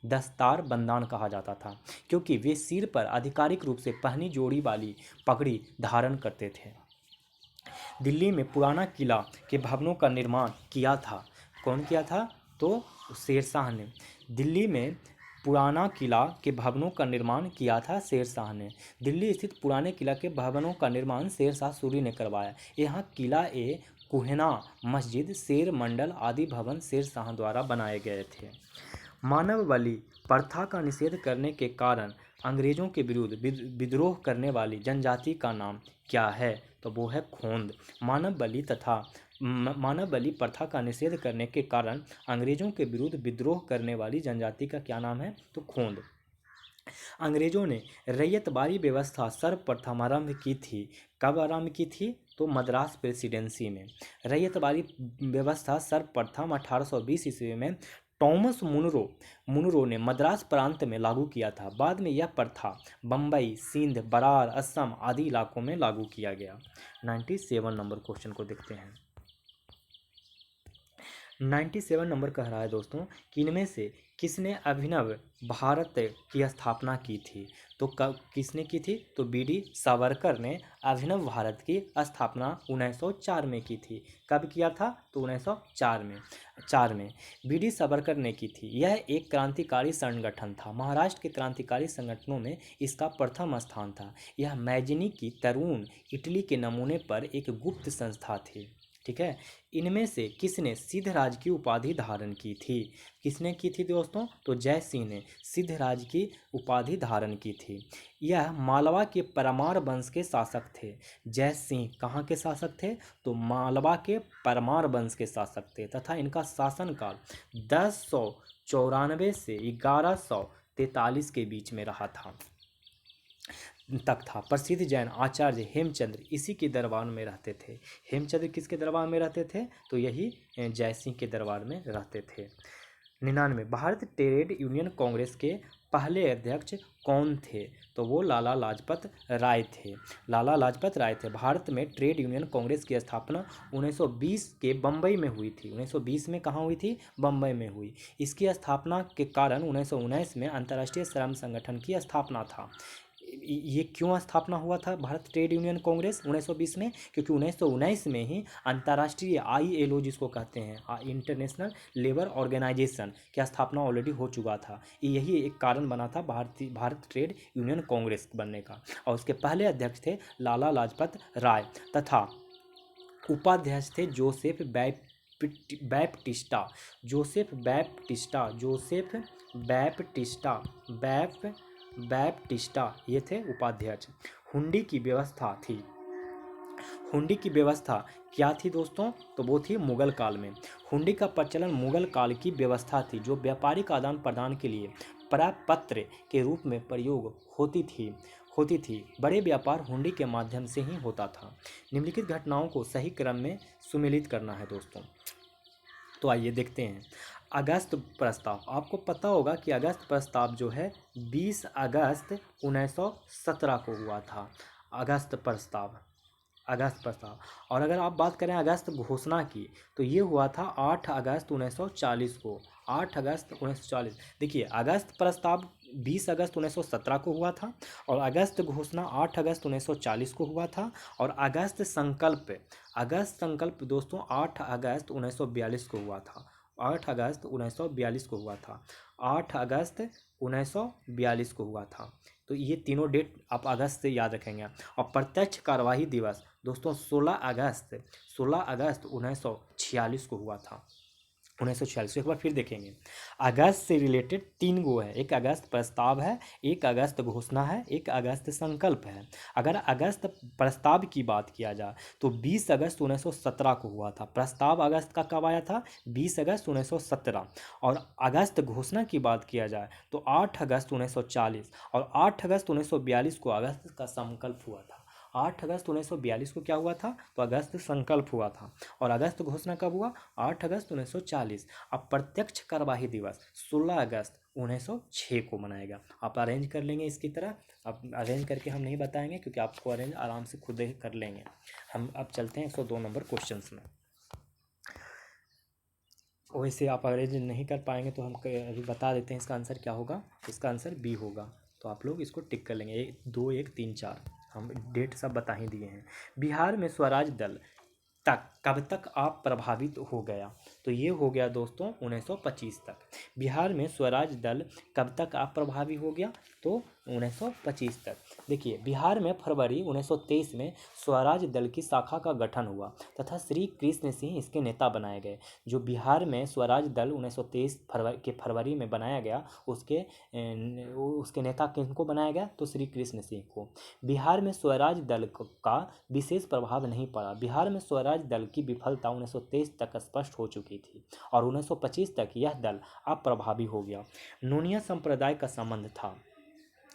दस्तार बंदान कहा जाता था, क्योंकि वे सिर पर आधिकारिक रूप से पहनी जोड़ी वाली पगड़ी धारण करते थे। दिल्ली में पुराना किला के भवनों का निर्माण किया था। कौन किया था? तो शेरशाह ने। दिल्ली में पुराना किला के भवनों का निर्माण किया था शेरशाह ने। दिल्ली स्थित पुराने किला के भवनों का निर्माण शेरशाह सूरी ने करवाया। यहाँ किला ए कुहना, मस्जिद, शेर मंडल आदि भवन शेरशाह द्वारा बनाए गए थे। मानव बलि प्रथा का निषेध करने के कारण अंग्रेजों के विरुद्ध विद्रोह करने वाली जनजाति का नाम क्या है? तो वो है खोंद। मानव बलि प्रथा का निषेध करने के कारण अंग्रेजों के विरुद्ध विद्रोह करने वाली जनजाति का क्या नाम है? तो खोंद। अंग्रेजों ने रैयतबारी व्यवस्था सर्वप्रथम आरंभ की थी। कब आरंभ की थी? तो मद्रास प्रेसिडेंसी में। रैयतबारी व्यवस्था सर्वप्रथम 1820 ईस्वी में टॉमस मुनरो ने मद्रास प्रांत में लागू किया था। बाद में यह प्रथा बम्बई, सिंध, बरार, असम आदि इलाकों में लागू किया गया। 97 नंबर क्वेश्चन को देखते हैं। 97 नंबर कह रहा है दोस्तों कि इनमें से किसने अभिनव भारत की स्थापना की थी? तो कब किसने की थी? तो बी.डी. सावरकर ने अभिनव भारत की स्थापना 1904 में की थी। कब किया था? तो 1904 में बी.डी. सावरकर ने की थी। यह एक क्रांतिकारी संगठन था। महाराष्ट्र के क्रांतिकारी संगठनों में इसका प्रथम स्थान था। यह मैजिनी की तरुण इटली के नमूने पर एक गुप्त संस्था थी। ठीक है। इनमें से किसने सिद्धराज की उपाधि धारण की थी? किसने की थी दोस्तों? तो जय सिंह ने सिद्धराज की उपाधि धारण की थी। यह मालवा के परमार वंश के शासक थे। जय सिंह कहाँ के शासक थे? तो मालवा के परमार वंश के शासक थे तथा इनका शासनकाल 1094 से 1143 के बीच में रहा था तक था। प्रसिद्ध जैन आचार्य हेमचंद्र इसी के दरबार में रहते थे। हेमचंद्र किसके दरबार में रहते थे? तो यही जयसिंह के दरबार में रहते थे। 99 भारत ट्रेड यूनियन कांग्रेस के पहले अध्यक्ष कौन थे? तो वो लाला लाजपत राय थे। लाला लाजपत राय थे। भारत में ट्रेड यूनियन कांग्रेस की स्थापना 1920 के बम्बई में हुई थी। 1920 में कहाँ हुई थी? बम्बई में हुई। इसकी स्थापना के कारण 1919 में अंतर्राष्ट्रीय श्रम संगठन की स्थापना था। ये क्यों स्थापना हुआ था भारत ट्रेड यूनियन कांग्रेस 1920 में? क्योंकि 1919 में ही अंतर्राष्ट्रीय ILO जिसको कहते हैं इंटरनेशनल लेबर ऑर्गेनाइजेशन की स्थापना ऑलरेडी हो चुका था। यही एक कारण बना था भारत ट्रेड यूनियन कांग्रेस बनने का। और उसके पहले अध्यक्ष थे लाला लाजपत राय तथा उपाध्यक्ष थे जोसेफ बैप्टिस्टा ये थे उपाध्यक्ष। हुंडी की व्यवस्था थी। हुंडी की व्यवस्था क्या थी दोस्तों? तो वो थी मुगल काल में। हुंडी का प्रचलन मुगल काल की व्यवस्था थी जो व्यापारिक आदान प्रदान के लिए प्रपत्र के रूप में प्रयोग होती थी। बड़े व्यापार हुंडी के माध्यम से ही होता था। निम्नलिखित घटनाओं को सही क्रम में सुमेलित करना है दोस्तों। तो आइए देखते हैं। अगस्त प्रस्ताव, आपको पता होगा कि अगस्त प्रस्ताव जो है 20 अगस्त 1917 को हुआ था। अगस्त प्रस्ताव। और अगर आप बात करें अगस्त घोषणा की तो ये हुआ था 8 अगस्त 1940 को। 8 अगस्त 1940। देखिए अगस्त प्रस्ताव 20 अगस्त 1917 को हुआ था और अगस्त घोषणा 8 अगस्त 1940 को हुआ था। और अगस्त संकल्प दोस्तों 8 अगस्त 1942 को हुआ था। 8 अगस्त 1942 को हुआ था। 8 अगस्त 1942 को हुआ था। तो ये तीनों डेट आप अगस्त से याद रखेंगे। और प्रत्यक्ष कार्यवाही दिवस दोस्तों 16 अगस्त 1946 को हुआ था। 1946 एक बार फिर देखेंगे। अगस्त से रिलेटेड 3 गो है। एक अगस्त प्रस्ताव है, एक अगस्त घोषणा है, एक अगस्त संकल्प है। अगर अगस्त प्रस्ताव की बात किया जाए तो 20 अगस्त 1917 को हुआ था। प्रस्ताव अगस्त का कब आया था? 20 अगस्त 1917। और अगस्त घोषणा की बात किया जाए तो 8 अगस्त 1940 और 8 अगस्त 1942 को अगस्त का संकल्प हुआ था। 8 अगस्त 1942 को क्या हुआ था? तो अगस्त संकल्प हुआ था। और अगस्त घोषणा कब हुआ? 8 अगस्त 1940। अब प्रत्यक्ष कार्यवाही दिवस 16 अगस्त 1906 को मनाएगा। आप अरेंज कर लेंगे इसकी तरह। अब अरेंज करके हम नहीं बताएंगे क्योंकि आपको अरेंज आराम से खुद ही कर लेंगे। हम अब चलते हैं 102 नंबर क्वेश्चंस में। वैसे आप अरेंज नहीं कर पाएंगे तो हम अभी बता देते हैं इसका आंसर क्या होगा। इसका आंसर बी होगा। तो आप लोग इसको टिक कर लेंगे। 2 1 3 4 हम डेट सब बता ही दिए हैं। बिहार में स्वराज दल तक कब तक आप प्रभावित हो गया? तो ये हो गया दोस्तों 1925 तक। बिहार में स्वराज दल कब तक आप प्रभावी हो गया? तो 1925 तक। देखिए, बिहार में फरवरी 1923 में स्वराज दल की शाखा का गठन हुआ तथा श्री कृष्ण सिंह इसके नेता बनाए गए। जो बिहार में स्वराज दल 1923 फरवरी में बनाया गया, उसके नेता किनको बनाया गया? तो श्री कृष्ण सिंह को। बिहार में स्वराज दल का विशेष प्रभाव नहीं पड़ा। बिहार में स्वराज दल की विफलता 1923 तक स्पष्ट हो चुकी थी और 1925 तक यह दल अप्रभावी हो गया। नोनिया संप्रदाय का संबंध था।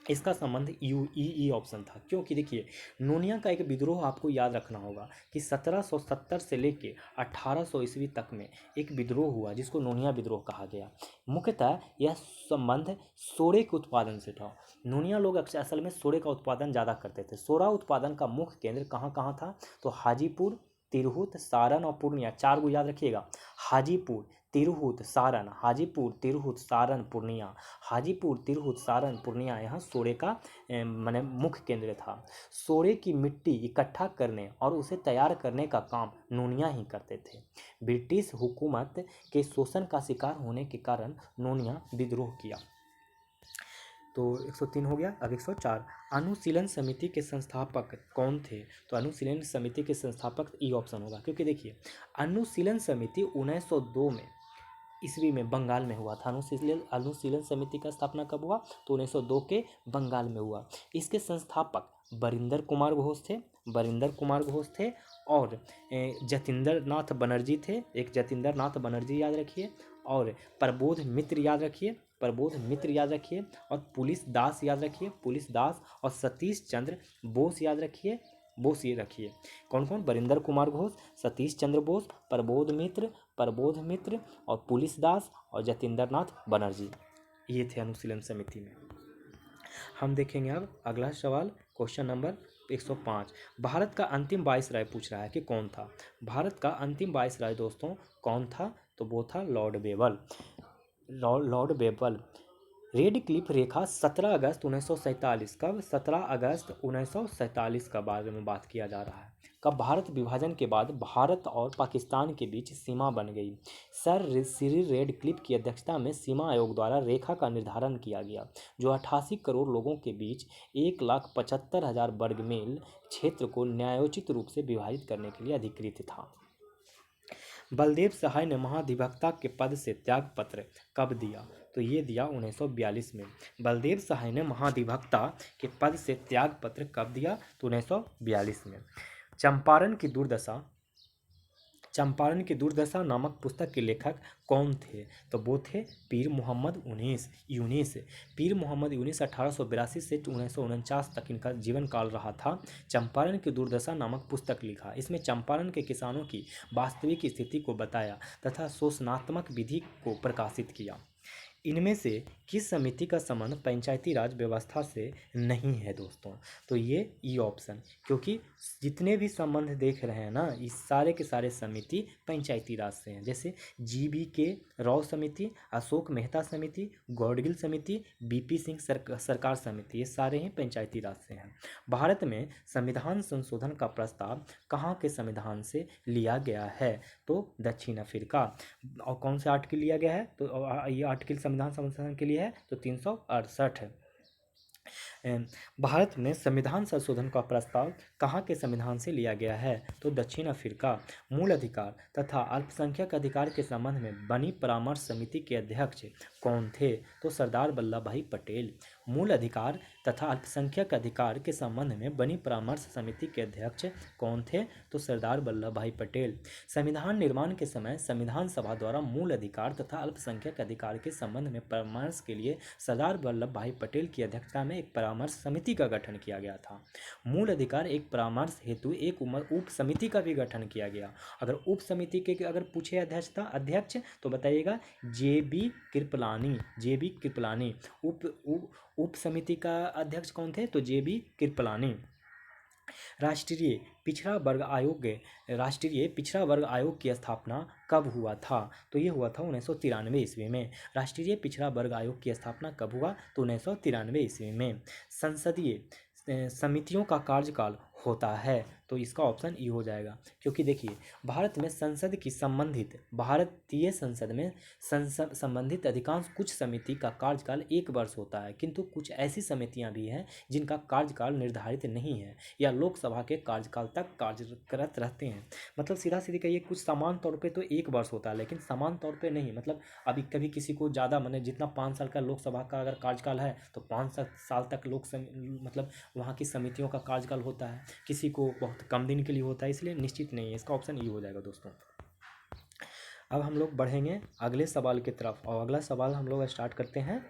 इसका संबंध ई ऑप्शन था, क्योंकि देखिए, नोनिया का एक विद्रोह आपको याद रखना होगा कि 1770 से लेके 1800 ईस्वी तक में एक विद्रोह हुआ जिसको नोनिया विद्रोह कहा गया। मुख्यतः यह संबंध सोरे के उत्पादन से था। नोनिया लोग असल में सोरे का उत्पादन ज़्यादा करते थे। सोरा उत्पादन का मुख्य केंद्र कहाँ कहाँ था? तो हाजीपुर, तिरहुत, सारण और पूर्णिया। 4 को याद रखिएगा। हाजीपुर, तिरहुत, सारण। हाजीपुर, तिरहुत, सारण, पूर्णिया। हाजीपुर, तिरहुत, सारण, पूर्णिया यहाँ सोरे का माने मुख्य केंद्र था। सोरे की मिट्टी इकट्ठा करने और उसे तैयार करने का काम नोनिया ही करते थे। ब्रिटिश हुकूमत के शोषण का शिकार होने के कारण नोनिया विद्रोह किया। तो 103 हो गया। अब 104, अनुशीलन समिति के संस्थापक कौन थे? तो अनुशीलन समिति के संस्थापक ई ऑप्शन होगा, क्योंकि देखिए, अनुशीलन समिति 1902 में ईस्वी में बंगाल में हुआ था। अनुशीलन समिति का स्थापना कब हुआ? तो 1902 के बंगाल में हुआ। इसके संस्थापक बरिंदर कुमार घोष थे। बरिंदर कुमार घोष थे और जतिंदर नाथ बनर्जी थे। एक जतिंदर नाथ बनर्जी याद रखिए, और प्रबोध मित्र याद रखिए। प्रबोध मित्र याद रखिए, और पुलिस दास याद रखिए। पुलिस दास और सतीश चंद्र बोस याद रखिए। बोस ये रखिए। कौन कौन? बरिंदर कुमार घोष, सतीश चंद्र बोस, प्रबोध मित्र और पुलिस दास और जतिंदर नाथ बनर्जी, ये थे अनुशीलन समिति में। हम देखेंगे अब अगला सवाल, क्वेश्चन नंबर 105। भारत का अंतिम वायसराय पूछ रहा है कि कौन था? भारत का अंतिम वायसराय दोस्तों कौन था? तो वो था Lord Wavell. Lord Wavell. Radcliffe रेखा 17 अगस्त 1947। कब? 17 अगस्त 1947 का बारे में बात किया जा रहा है। कब? भारत विभाजन के बाद भारत और पाकिस्तान के बीच सीमा बन गई। सर सिरिल रेड क्लिफ की अध्यक्षता में सीमा आयोग द्वारा रेखा का निर्धारण किया गया, जो 88 करोड़ लोगों के बीच 1,75,000 वर्ग मील क्षेत्र को न्यायोचित रूप से विभाजित करने के लिए अधिकृत था। बलदेव सहाय ने महाधिवक्ता के पद से त्यागपत्र कब दिया? तो ये दिया 1942 में। बलदेव सहाय ने महाधिवक्ता के पद से त्यागपत्र कब दिया? तो 1942 में। चंपारण की दुर्दशा नामक पुस्तक के लेखक कौन थे? तो वो थे पीर मोहम्मद यूनिस। पीर मोहम्मद यूनिस 1882 से 1949 तक इनका जीवन काल रहा था। चंपारण की दुर्दशा नामक पुस्तक लिखा। इसमें चंपारण के किसानों की वास्तविक स्थिति को बताया तथा शोषणात्मक विधि को प्रकाशित किया। इनमें से किस समिति का संबंध पंचायती राज व्यवस्था से नहीं है दोस्तों? तो ये ई ऑप्शन, क्योंकि जितने भी संबंध देख रहे हैं ना, इस सारे के सारे समिति पंचायती राज से हैं। जैसे GBK राव समिति, अशोक मेहता समिति, गौडगिल समिति, BP सिंह सरकार समिति, ये सारे ही पंचायती राज से हैं। भारत में संविधान संशोधन का प्रस्ताव कहाँ के संविधान से लिया गया है? तो दक्षिण अफ्रीका। और कौन से आर्टिकल लिया गया है? तो ये आर्टिकल संविधान संशोधन के लिए है, तो 368। भारत में संविधान संशोधन का प्रस्ताव कहाँ के संविधान से लिया गया है? तो दक्षिण अफ्रीका। मूल अधिकार तथा अल्पसंख्यक अधिकार के संबंध में बनी परामर्श समिति के अध्यक्ष कौन थे? तो सरदार वल्लभ भाई पटेल। मूल अधिकार तथा अल्पसंख्यक अधिकार के संबंध में बनी परामर्श समिति के अध्यक्ष कौन थे? तो सरदार वल्लभ भाई पटेल। संविधान निर्माण के समय संविधान सभा द्वारा मूल अधिकार तथा अल्पसंख्यक अधिकार के संबंध में परामर्श के लिए सरदार वल्लभ भाई पटेल की अध्यक्षता में एक परामर्श परामर्श समिति का गठन किया गया था। मूल अधिकार एक परामर्श हेतु एक उप समिति का भी गठन किया गया। अगर उप समिति के अगर पूछे अध्यक्ष तो बताइएगा जे बी कृपलानी। उप समिति का अध्यक्ष कौन थे? तो जे बी कृपलानी। राष्ट्रीय पिछड़ा वर्ग आयोग की स्थापना कब हुआ था? तो ये हुआ था 1993 ईस्वी में। राष्ट्रीय पिछड़ा वर्ग आयोग की स्थापना कब हुआ? तो 1993 ईस्वी में। संसदीय समितियों का कार्यकाल होता है, तो इसका ऑप्शन ई हो जाएगा। क्योंकि देखिए भारतीय संसद में संबंधित अधिकांश कुछ समिति का कार्यकाल 1 वर्ष होता है, किंतु कुछ ऐसी समितियां भी हैं जिनका कार्यकाल निर्धारित नहीं है या लोकसभा के कार्यकाल तक कार्यरत रहते हैं। मतलब सीधा सीधी कहिए, कुछ समान तौर पे तो 1 वर्ष होता है, लेकिन समान तौर पे नहीं। मतलब अभी कभी किसी को ज़्यादा माने जितना 5 साल का लोकसभा का अगर कार्यकाल है तो 5 साल तक मतलब वहाँ की समितियों का कार्यकाल होता है, किसी को बहुत कम दिन के लिए होता है, इसलिए निश्चित नहीं है। इसका ऑप्शन ई हो जाएगा दोस्तों। अब हम लोग बढ़ेंगे अगले सवाल की तरफ, और अगला सवाल हम लोग स्टार्ट करते हैं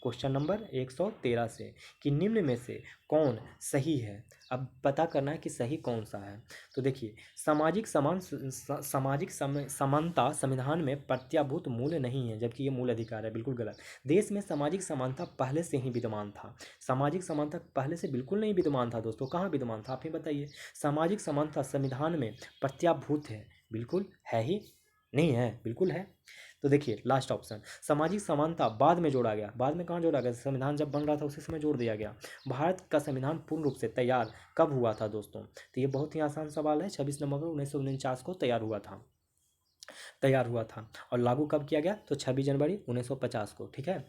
क्वेश्चन नंबर 113 से कि निम्न में से कौन सही है। अब पता करना है कि सही कौन सा है। तो देखिए, सामाजिक समानता संविधान में प्रत्याभूत मूल्य नहीं है, जबकि ये मूल अधिकार है। बिल्कुल गलत। देश में सामाजिक समानता पहले से ही विद्यमान था। सामाजिक समानता पहले से बिल्कुल नहीं विद्यमान था दोस्तों। कहाँ विद्यमान था आप ही बताइए। सामाजिक समानता संविधान में प्रत्याभूत है, बिल्कुल है ही नहीं है, बिल्कुल है। तो देखिए लास्ट ऑप्शन, सामाजिक समानता बाद में जोड़ा गया। बाद में कहाँ जोड़ा गया? संविधान जब बन रहा था उसी समय जोड़ दिया गया। भारत का संविधान पूर्ण रूप से तैयार कब हुआ था दोस्तों? तो ये बहुत ही आसान सवाल है। 26 नवंबर 1949 को तैयार हुआ था और लागू कब किया गया? तो 26 जनवरी 1950 को। ठीक है।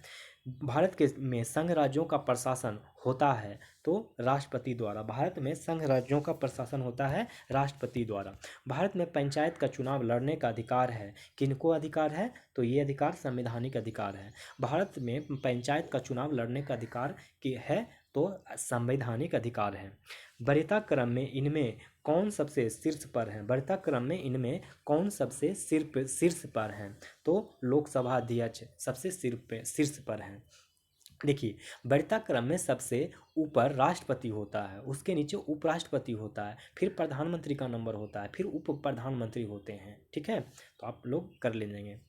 भारत के में संघ राज्यों का प्रशासन होता है तो राष्ट्रपति द्वारा। भारत में संघ राज्यों का प्रशासन होता है राष्ट्रपति द्वारा। भारत में पंचायत का चुनाव लड़ने का अधिकार है। किनको अधिकार है? तो ये अधिकार संवैधानिक अधिकार है। भारत में पंचायत का चुनाव लड़ने का अधिकार है तो संवैधानिक अधिकार है। वरीयता क्रम में इनमें कौन सबसे शीर्ष पर है? वरीयता क्रम में इनमें कौन सबसे शीर्ष पर है? तो लोकसभा अध्यक्ष सबसे शीर्ष पर है। देखिए, वरीयता क्रम में सबसे ऊपर राष्ट्रपति होता है, उसके नीचे उपराष्ट्रपति होता है, फिर प्रधानमंत्री का नंबर होता है, फिर उप प्रधानमंत्री होते हैं। ठीक है, तो आप लोग कर लेंगे।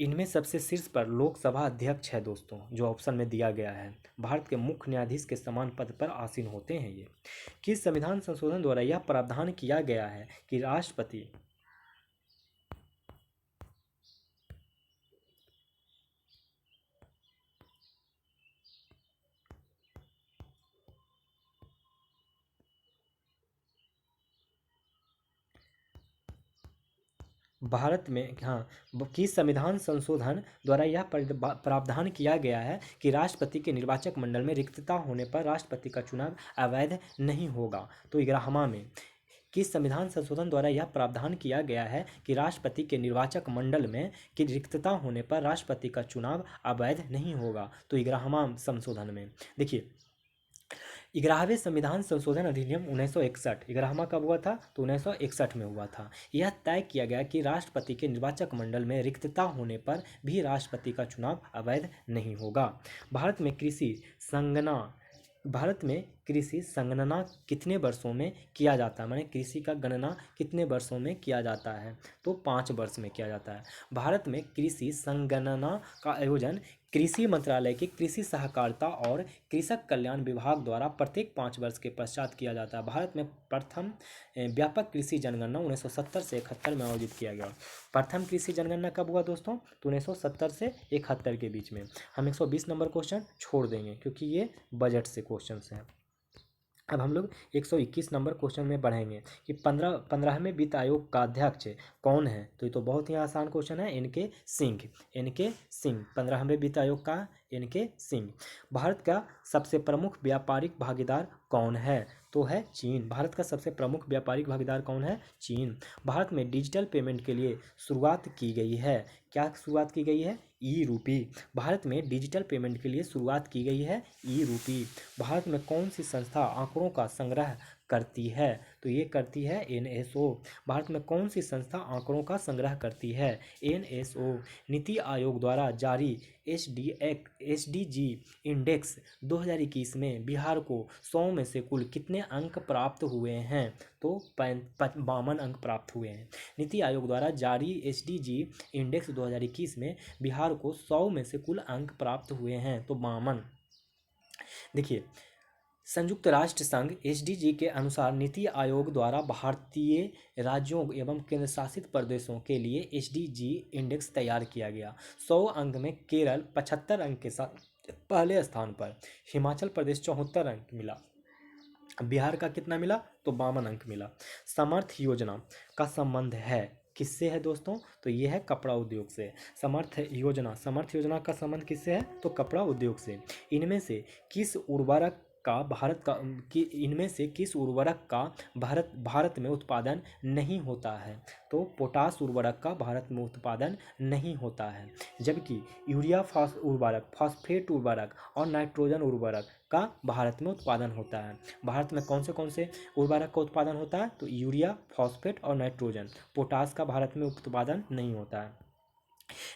इनमें सबसे शीर्ष पर लोकसभा अध्यक्ष है दोस्तों, जो ऑप्शन में दिया गया है। भारत के मुख्य न्यायाधीश के समान पद पर आसीन होते हैं ये। किस संविधान संशोधन द्वारा यह प्रावधान किया गया है कि राष्ट्रपति किस संविधान संशोधन द्वारा यह प्रावधान किया गया है कि राष्ट्रपति के निर्वाचक मंडल में रिक्तता होने पर राष्ट्रपति का चुनाव अवैध नहीं होगा? तो 11वां में किस संविधान संशोधन द्वारा यह प्रावधान किया गया है कि राष्ट्रपति के निर्वाचक मंडल में की रिक्तता होने पर राष्ट्रपति का चुनाव अवैध नहीं होगा? तो 11वां संशोधन में। देखिए, 11वें संविधान संशोधन अधिनियम 1961, 11वां कब हुआ था? तो 1961 में हुआ था। यह तय किया गया कि राष्ट्रपति के निर्वाचक मंडल में रिक्तता होने पर भी राष्ट्रपति का चुनाव अवैध नहीं होगा। भारत में कृषि संगणना कितने वर्षों में किया जाता है? माने कृषि का गणना कितने वर्षों में किया जाता है? तो 5 वर्ष में किया जाता है। भारत में कृषि संगणना का आयोजन कृषि मंत्रालय के कृषि सहकारिता और कृषक कल्याण विभाग द्वारा प्रत्येक 5 वर्ष के पश्चात किया जाता है। भारत में प्रथम व्यापक कृषि जनगणना 1970 से 71 में आयोजित किया गया। प्रथम कृषि जनगणना कब हुआ दोस्तों? तो 1970 से 71 के बीच में। हम 120 नंबर क्वेश्चन छोड़ देंगे क्योंकि ये बजट से क्वेश्चन हैं। अब हम लोग 121 नंबर क्वेश्चन में बढ़ेंगे कि 15वें वित्त आयोग का अध्यक्ष कौन है? तो ये तो बहुत ही आसान क्वेश्चन है, एन के सिंह 15वें वित्त आयोग का एन के सिंह। भारत का सबसे प्रमुख व्यापारिक भागीदार कौन है? तो है चीन। भारत का सबसे प्रमुख व्यापारिक भागीदार कौन है? चीन। भारत में डिजिटल पेमेंट के लिए शुरुआत की गई है। क्या शुरुआत की गई है? ई रूपी। भारत में डिजिटल पेमेंट के लिए शुरुआत की गई है ई रूपी। भारत में कौन सी संस्था आंकड़ों का संग्रह करती है? तो ये करती है एनएसओ। भारत में कौन सी संस्था आंकड़ों का संग्रह करती है? एनएसओ। नीति आयोग द्वारा जारी एसडीजी इंडेक्स 2021 में बिहार को 100 में से कुल कितने अंक प्राप्त हुए हैं? तो 52 अंक प्राप्त हुए हैं। नीति आयोग द्वारा जारी एसडीजी इंडेक्स 2021 में बिहार को 100 में से कुल अंक प्राप्त हुए हैं, तो 52। देखिए, संयुक्त राष्ट्र संघ एसडीजी के अनुसार नीति आयोग द्वारा भारतीय राज्यों एवं केंद्र शासित प्रदेशों के लिए एसडीजी इंडेक्स तैयार किया गया। 100 अंक में केरल 75 अंक के साथ पहले स्थान पर, हिमाचल प्रदेश 74 अंक मिला, बिहार का कितना मिला? तो 52 अंक मिला। समर्थ योजना का संबंध है किससे है दोस्तों? तो ये है कपड़ा उद्योग से। समर्थ योजना का संबंध किससे है? तो कपड़ा उद्योग से। इनमें से किस उर्वरक का भारत में उत्पादन नहीं होता है? तो पोटास उर्वरक का भारत में उत्पादन नहीं होता है, जबकि यूरिया उर्वरक, फॉस्फेट उर्वरक और नाइट्रोजन उर्वरक का भारत में उत्पादन होता है। भारत में कौन से उर्वरक का उत्पादन होता है? तो यूरिया, फॉस्फेट और नाइट्रोजन। पोटास का भारत में उत्पादन नहीं होता है।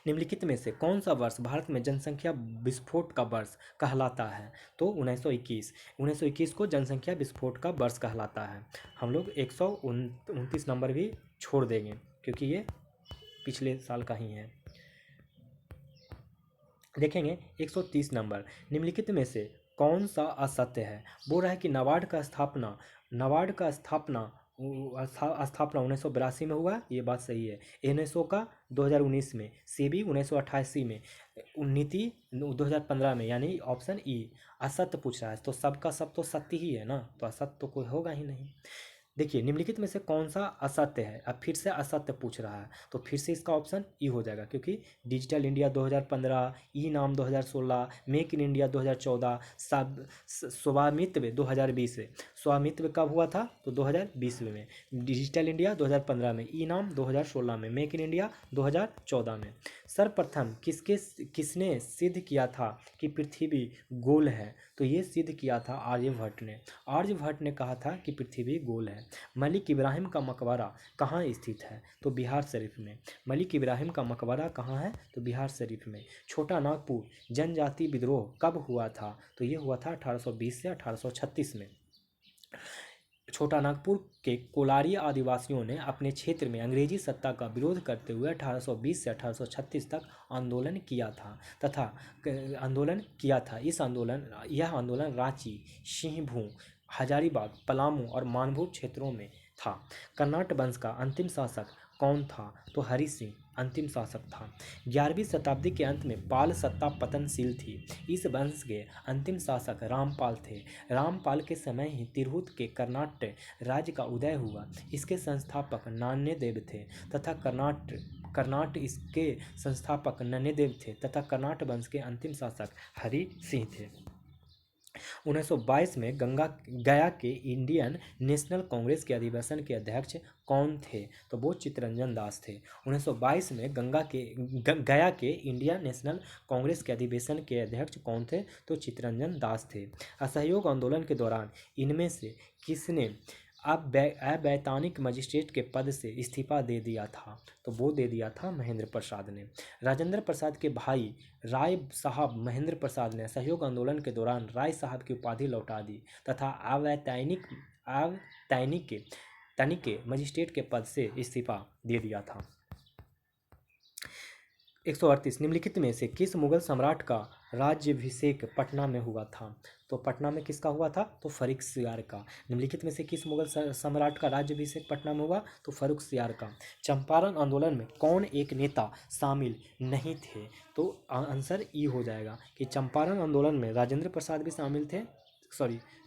निम्नलिखित में से कौन सा वर्ष भारत में जनसंख्या विस्फोट का वर्ष कहलाता है? तो 1921 को जनसंख्या विस्फोट का वर्ष कहलाता है। हम लोग 129 नंबर भी छोड़ देंगे क्योंकि ये पिछले साल का ही है। देखेंगे 130 नंबर, निम्नलिखित में से कौन सा असत्य है? बोल रहा है कि नाबार्ड का स्थापना 1982 में हुआ, ये बात सही है। एनएसओ का 2019 में, सेबी 1988 में, नीति 2015 में, यानी ऑप्शन ई असत्य पूछ रहा है। तो सबका सब तो सत्य ही है ना, तो असत्य तो कोई होगा ही नहीं। देखिए, निम्नलिखित में से कौन सा असत्य है? अब फिर से असत्य पूछ रहा है, तो फिर से इसका ऑप्शन ई हो जाएगा, क्योंकि डिजिटल इंडिया 2015, ई नाम 2016, मेक इन इंडिया 2014, स्वामित्व 2020। स्वामित्व कब हुआ था? तो 2020 में। डिजिटल इंडिया 2015 में, ई नाम 2016 में, मेक इन इंडिया 2014 में। सर्वप्रथम किसने सिद्ध किया था कि पृथ्वी गोल है? तो ये सिद्ध किया था आर्यभट्ट ने। आर्यभट्ट ने कहा था कि पृथ्वी गोल है। मलिक इब्राहिम का मकबरा कहाँ स्थित है? तो बिहार शरीफ में। मलिक इब्राहिम का मकबरा कहाँ है? तो बिहार शरीफ में। छोटा नागपुर जनजाति विद्रोह कब हुआ था? तो ये हुआ था 1820 से 1836 में। छोटा नागपुर के कोलारी आदिवासियों ने अपने क्षेत्र में अंग्रेजी सत्ता का विरोध करते हुए 1820 से 1836 तक आंदोलन किया था यह आंदोलन रांची, सिंहभूम, हजारीबाग, पलामू और मानभूम क्षेत्रों में था। कर्नाट वंश का अंतिम शासक कौन था? तो हरि सिंह अंतिम शासक था। 11वीं शताब्दी के अंत में पाल सत्ता पतनशील थी। इस वंश के अंतिम शासक रामपाल थे। रामपाल के समय ही तिरहुत के कर्नाट राज्य का उदय हुआ। इसके संस्थापक नान्यदेव थे तथा कर्नाट वंश के अंतिम शासक हरि सिंह थे। 1922 में गया के इंडियन नेशनल कांग्रेस के अधिवेशन के अध्यक्ष कौन थे? तो वो चित्तरंजन दास थे। 1922 में गया के इंडियन नेशनल कांग्रेस के अधिवेशन के अध्यक्ष कौन थे? तो चित्तरंजन दास थे। असहयोग आंदोलन के दौरान इनमें से किसने अवैतनिक मजिस्ट्रेट के पद से इस्तीफा दे दिया था? तो वो दे दिया था महेंद्र प्रसाद ने। राजेंद्र प्रसाद के भाई राय साहब महेंद्र प्रसाद ने असहयोग आंदोलन के दौरान राय साहब की उपाधि लौटा दी तथा अवैतनिक मजिस्ट्रेट के पद से इस्तीफा दे दिया था। 138 निम्नलिखित में से किस मुगल सम्राट का राज्याभिषेक पटना में हुआ था? तो पटना में किसका हुआ था? तो फर्रुखसियार का। निम्नलिखित में से किस मुगल सम्राट का राज्याभिषेक पटना में हुआ? तो फर्रुखसियार का। चंपारण आंदोलन में कौन एक नेता शामिल नहीं थे? तो आंसर ई हो जाएगा कि चंपारण आंदोलन में राजेंद्र प्रसाद भी शामिल थे।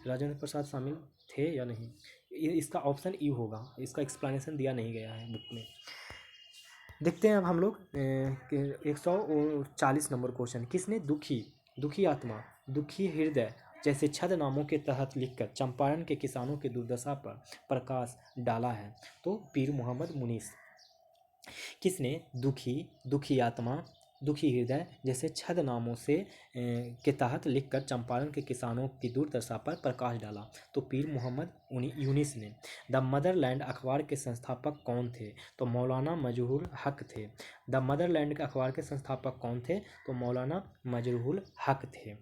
राजेंद्र प्रसाद शामिल थे या नहीं, इसका ऑप्शन ई होगा। इसका एक्सप्लेनेशन दिया नहीं गया है बुक में। देखते हैं अब हम लोग 140 नंबर क्वेश्चन। किसने दुखी आत्मा, दुखी हृदय जैसे छद नामों के तहत लिखकर चंपारण के किसानों की दुर्दशा पर प्रकाश डाला है? तो पीर मोहम्मद मुनीस। किसने दुखी आत्मा, दुखी हृदय जैसे छद नामों से के तहत लिखकर चंपारण के किसानों की दुर्दशा पर प्रकाश डाला। तो पीर मोहम्मद यूनिस ने। द मदरलैंड अखबार के संस्थापक कौन थे? तो मौलाना मजरूल हक थे। द मदरलैंड अखबार के संस्थापक कौन थे? तो मौलाना मजरूल हक थे।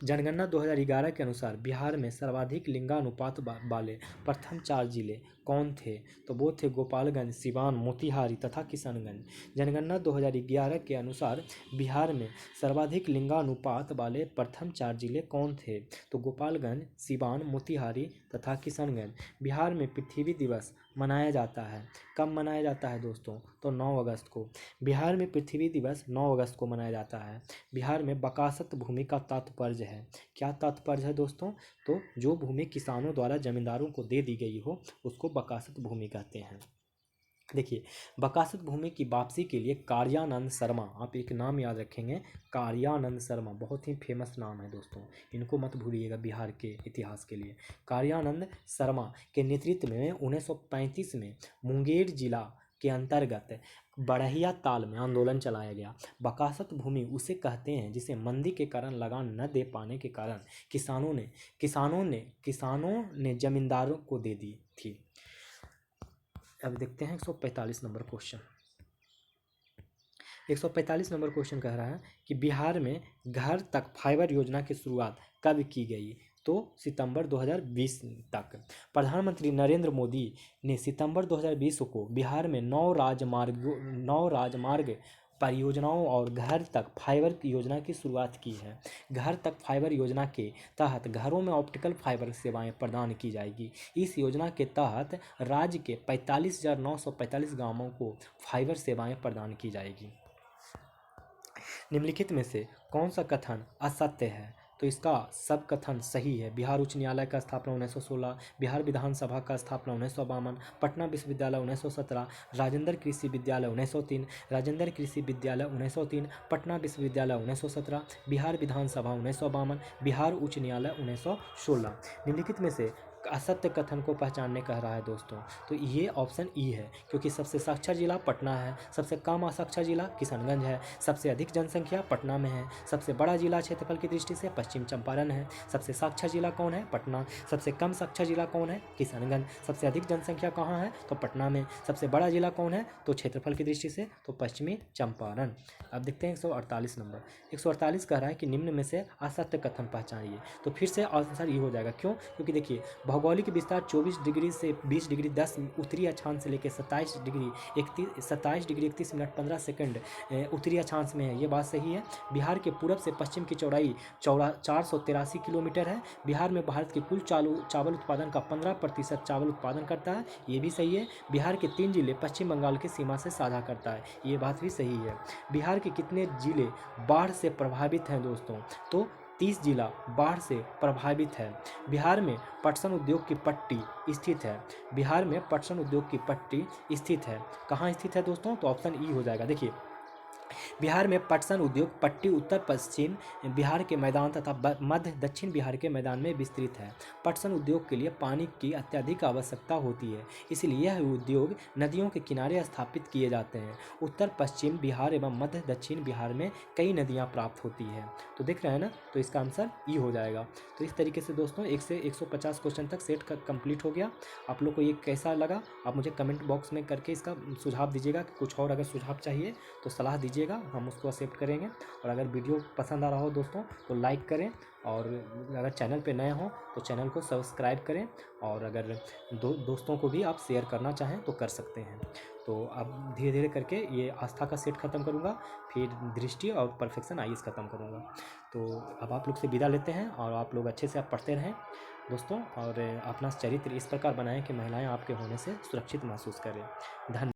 जनगणना 2011 के अनुसार बिहार में सर्वाधिक लिंगानुपात वाले प्रथम 4 जिले कौन थे? तो वो थे गोपालगंज, सिवान, मोतिहारी तथा किशनगंज। जनगणना 2011 के अनुसार बिहार में सर्वाधिक लिंगानुपात वाले प्रथम 4 जिले कौन थे? तो गोपालगंज, सिवान, मोतिहारी तथा किशनगंज। बिहार में पृथ्वी दिवस मनाया जाता है। कब मनाया जाता है दोस्तों? तो 9 अगस्त को। बिहार में पृथ्वी दिवस 9 अगस्त को मनाया जाता है। बिहार में बकासत भूमि का तात्पर्य है। क्या तात्पर्य है दोस्तों? तो जो भूमि किसानों द्वारा जमींदारों को दे दी गई हो उसको बकासत भूमि कहते हैं। देखिए, बकासत भूमि की वापसी के लिए कार्यानंद शर्मा, आप एक नाम याद रखेंगे, कार्यानंद शर्मा, बहुत ही फेमस नाम है दोस्तों, इनको मत भूलिएगा बिहार के इतिहास के लिए। कार्यानंद शर्मा के नेतृत्व में 1935 में मुंगेर जिला के अंतर्गत बढ़िया ताल में आंदोलन चलाया गया। बकासत भूमि उसे कहते हैं जिसे मंदी के कारण लगान न दे पाने के कारण किसानों ने जमींदारों को दे दी थी। अब देखते हैं 145 नंबर क्वेश्चन। 145 नंबर क्वेश्चन कह रहा है कि बिहार में घर तक फाइबर योजना की शुरुआत कब की गई? तो सितंबर 2020 तक। प्रधानमंत्री नरेंद्र मोदी ने सितंबर 2020 को बिहार में 9 राजमार्ग परियोजनाओं और घर तक फाइबर योजना की शुरुआत की है। घर तक फाइबर योजना के तहत घरों में ऑप्टिकल फाइबर सेवाएं प्रदान की जाएगी। इस योजना के तहत राज्य के 45,945 गांवों को फाइबर सेवाएं प्रदान की जाएगी। निम्नलिखित में से कौन सा कथन असत्य है? तो इसका सब कथन सही है। बिहार उच्च न्यायालय का स्थापना 1916, बिहार विधानसभा का स्थापना 1952, पटना विश्वविद्यालय 1917, राजेंद्र कृषि विद्यालय 1903, राजेंद्र कृषि विद्यालय 1903, पटना विश्वविद्यालय 1917, बिहार विधानसभा 1952, बिहार उच्च न्यायालय 1916। निम्नलिखित में से असत्य कथन को पहचानने कह रहा है दोस्तों। तो ये ऑप्शन ई है, क्योंकि सबसे साक्षर जिला पटना है, सबसे कम असाक्षर जिला किशनगंज है, सबसे अधिक जनसंख्या पटना में है, सबसे बड़ा जिला क्षेत्रफल की दृष्टि से पश्चिम चंपारण है। सबसे साक्षर जिला कौन है? पटना। सबसे कम साक्षर जिला कौन है? किशनगंज। सबसे अधिक जनसंख्या कहाँ है? तो पटना में। सबसे बड़ा जिला कौन है? तो क्षेत्रफल की दृष्टि से तो पश्चिमी चंपारण। अब देखते हैं 148 नंबर। 148 कह रहा है कि निम्न में से असत्य कथन पहचानिए। तो फिर से आंसर ये हो जाएगा। क्यों? क्योंकि देखिए, भौगोलिक विस्तार 24 डिग्री से 20 डिग्री 10 उत्तरी अक्षांश से लेकर 27 डिग्री 31 मिनट 15 सेकंड उत्तरी अक्षांश में है। ये बात सही है। बिहार के पूरब से पश्चिम की चौड़ाई 483 किलोमीटर है। बिहार में भारत के कुल चावल उत्पादन का 15% चावल उत्पादन करता है। ये भी सही है। बिहार के 3 जिले पश्चिम बंगाल की सीमा से साझा करता है। ये बात भी सही है। बिहार के कितने जिले बाढ़ से प्रभावित हैं दोस्तों? तो 30 जिला बाढ़ से प्रभावित है। बिहार में पटसन उद्योग की पट्टी स्थित है। बिहार में पटसन उद्योग की पट्टी स्थित है। कहाँ स्थित है दोस्तों? तो ऑप्शन ई हो जाएगा। देखिए, बिहार में पटसन उद्योग पट्टी उत्तर पश्चिम बिहार के मैदान तथा मध्य दक्षिण बिहार के मैदान में विस्तृत है। पटसन उद्योग के लिए पानी की अत्यधिक आवश्यकता होती है, इसलिए यह उद्योग नदियों के किनारे स्थापित किए जाते हैं। उत्तर पश्चिम बिहार एवं मध्य दक्षिण बिहार में कई नदियाँ प्राप्त होती हैं। तो देख रहे हैं ना, तो इसका आंसर ई हो जाएगा। तो इस तरीके से दोस्तों 1 से 150 क्वेश्चन तक सेट कंप्लीट हो गया। आप लोग को ये कैसा लगा आप मुझे कमेंट बॉक्स में करके इसका सुझाव दीजिएगा। कुछ और अगर सुझाव चाहिए तो सलाह दीजिएगा, हम उसको एक्सेप्ट करेंगे। और अगर वीडियो पसंद आ रहा हो दोस्तों तो लाइक करें, और अगर चैनल पे नए हो तो चैनल को सब्सक्राइब करें, और अगर दोस्तों को भी आप शेयर करना चाहें तो कर सकते हैं। तो अब धीरे धीरे करके ये आस्था का सेट ख़त्म करूँगा, फिर दृष्टि और परफेक्शन आईएएस ख़त्म करूँगा। तो अब आप लोग से विदा लेते हैं, और आप लोग अच्छे से आप पढ़ते रहें दोस्तों, और अपना चरित्र इस प्रकार बनाएं कि महिलाएं आपके होने से सुरक्षित महसूस करें। धन्यवाद।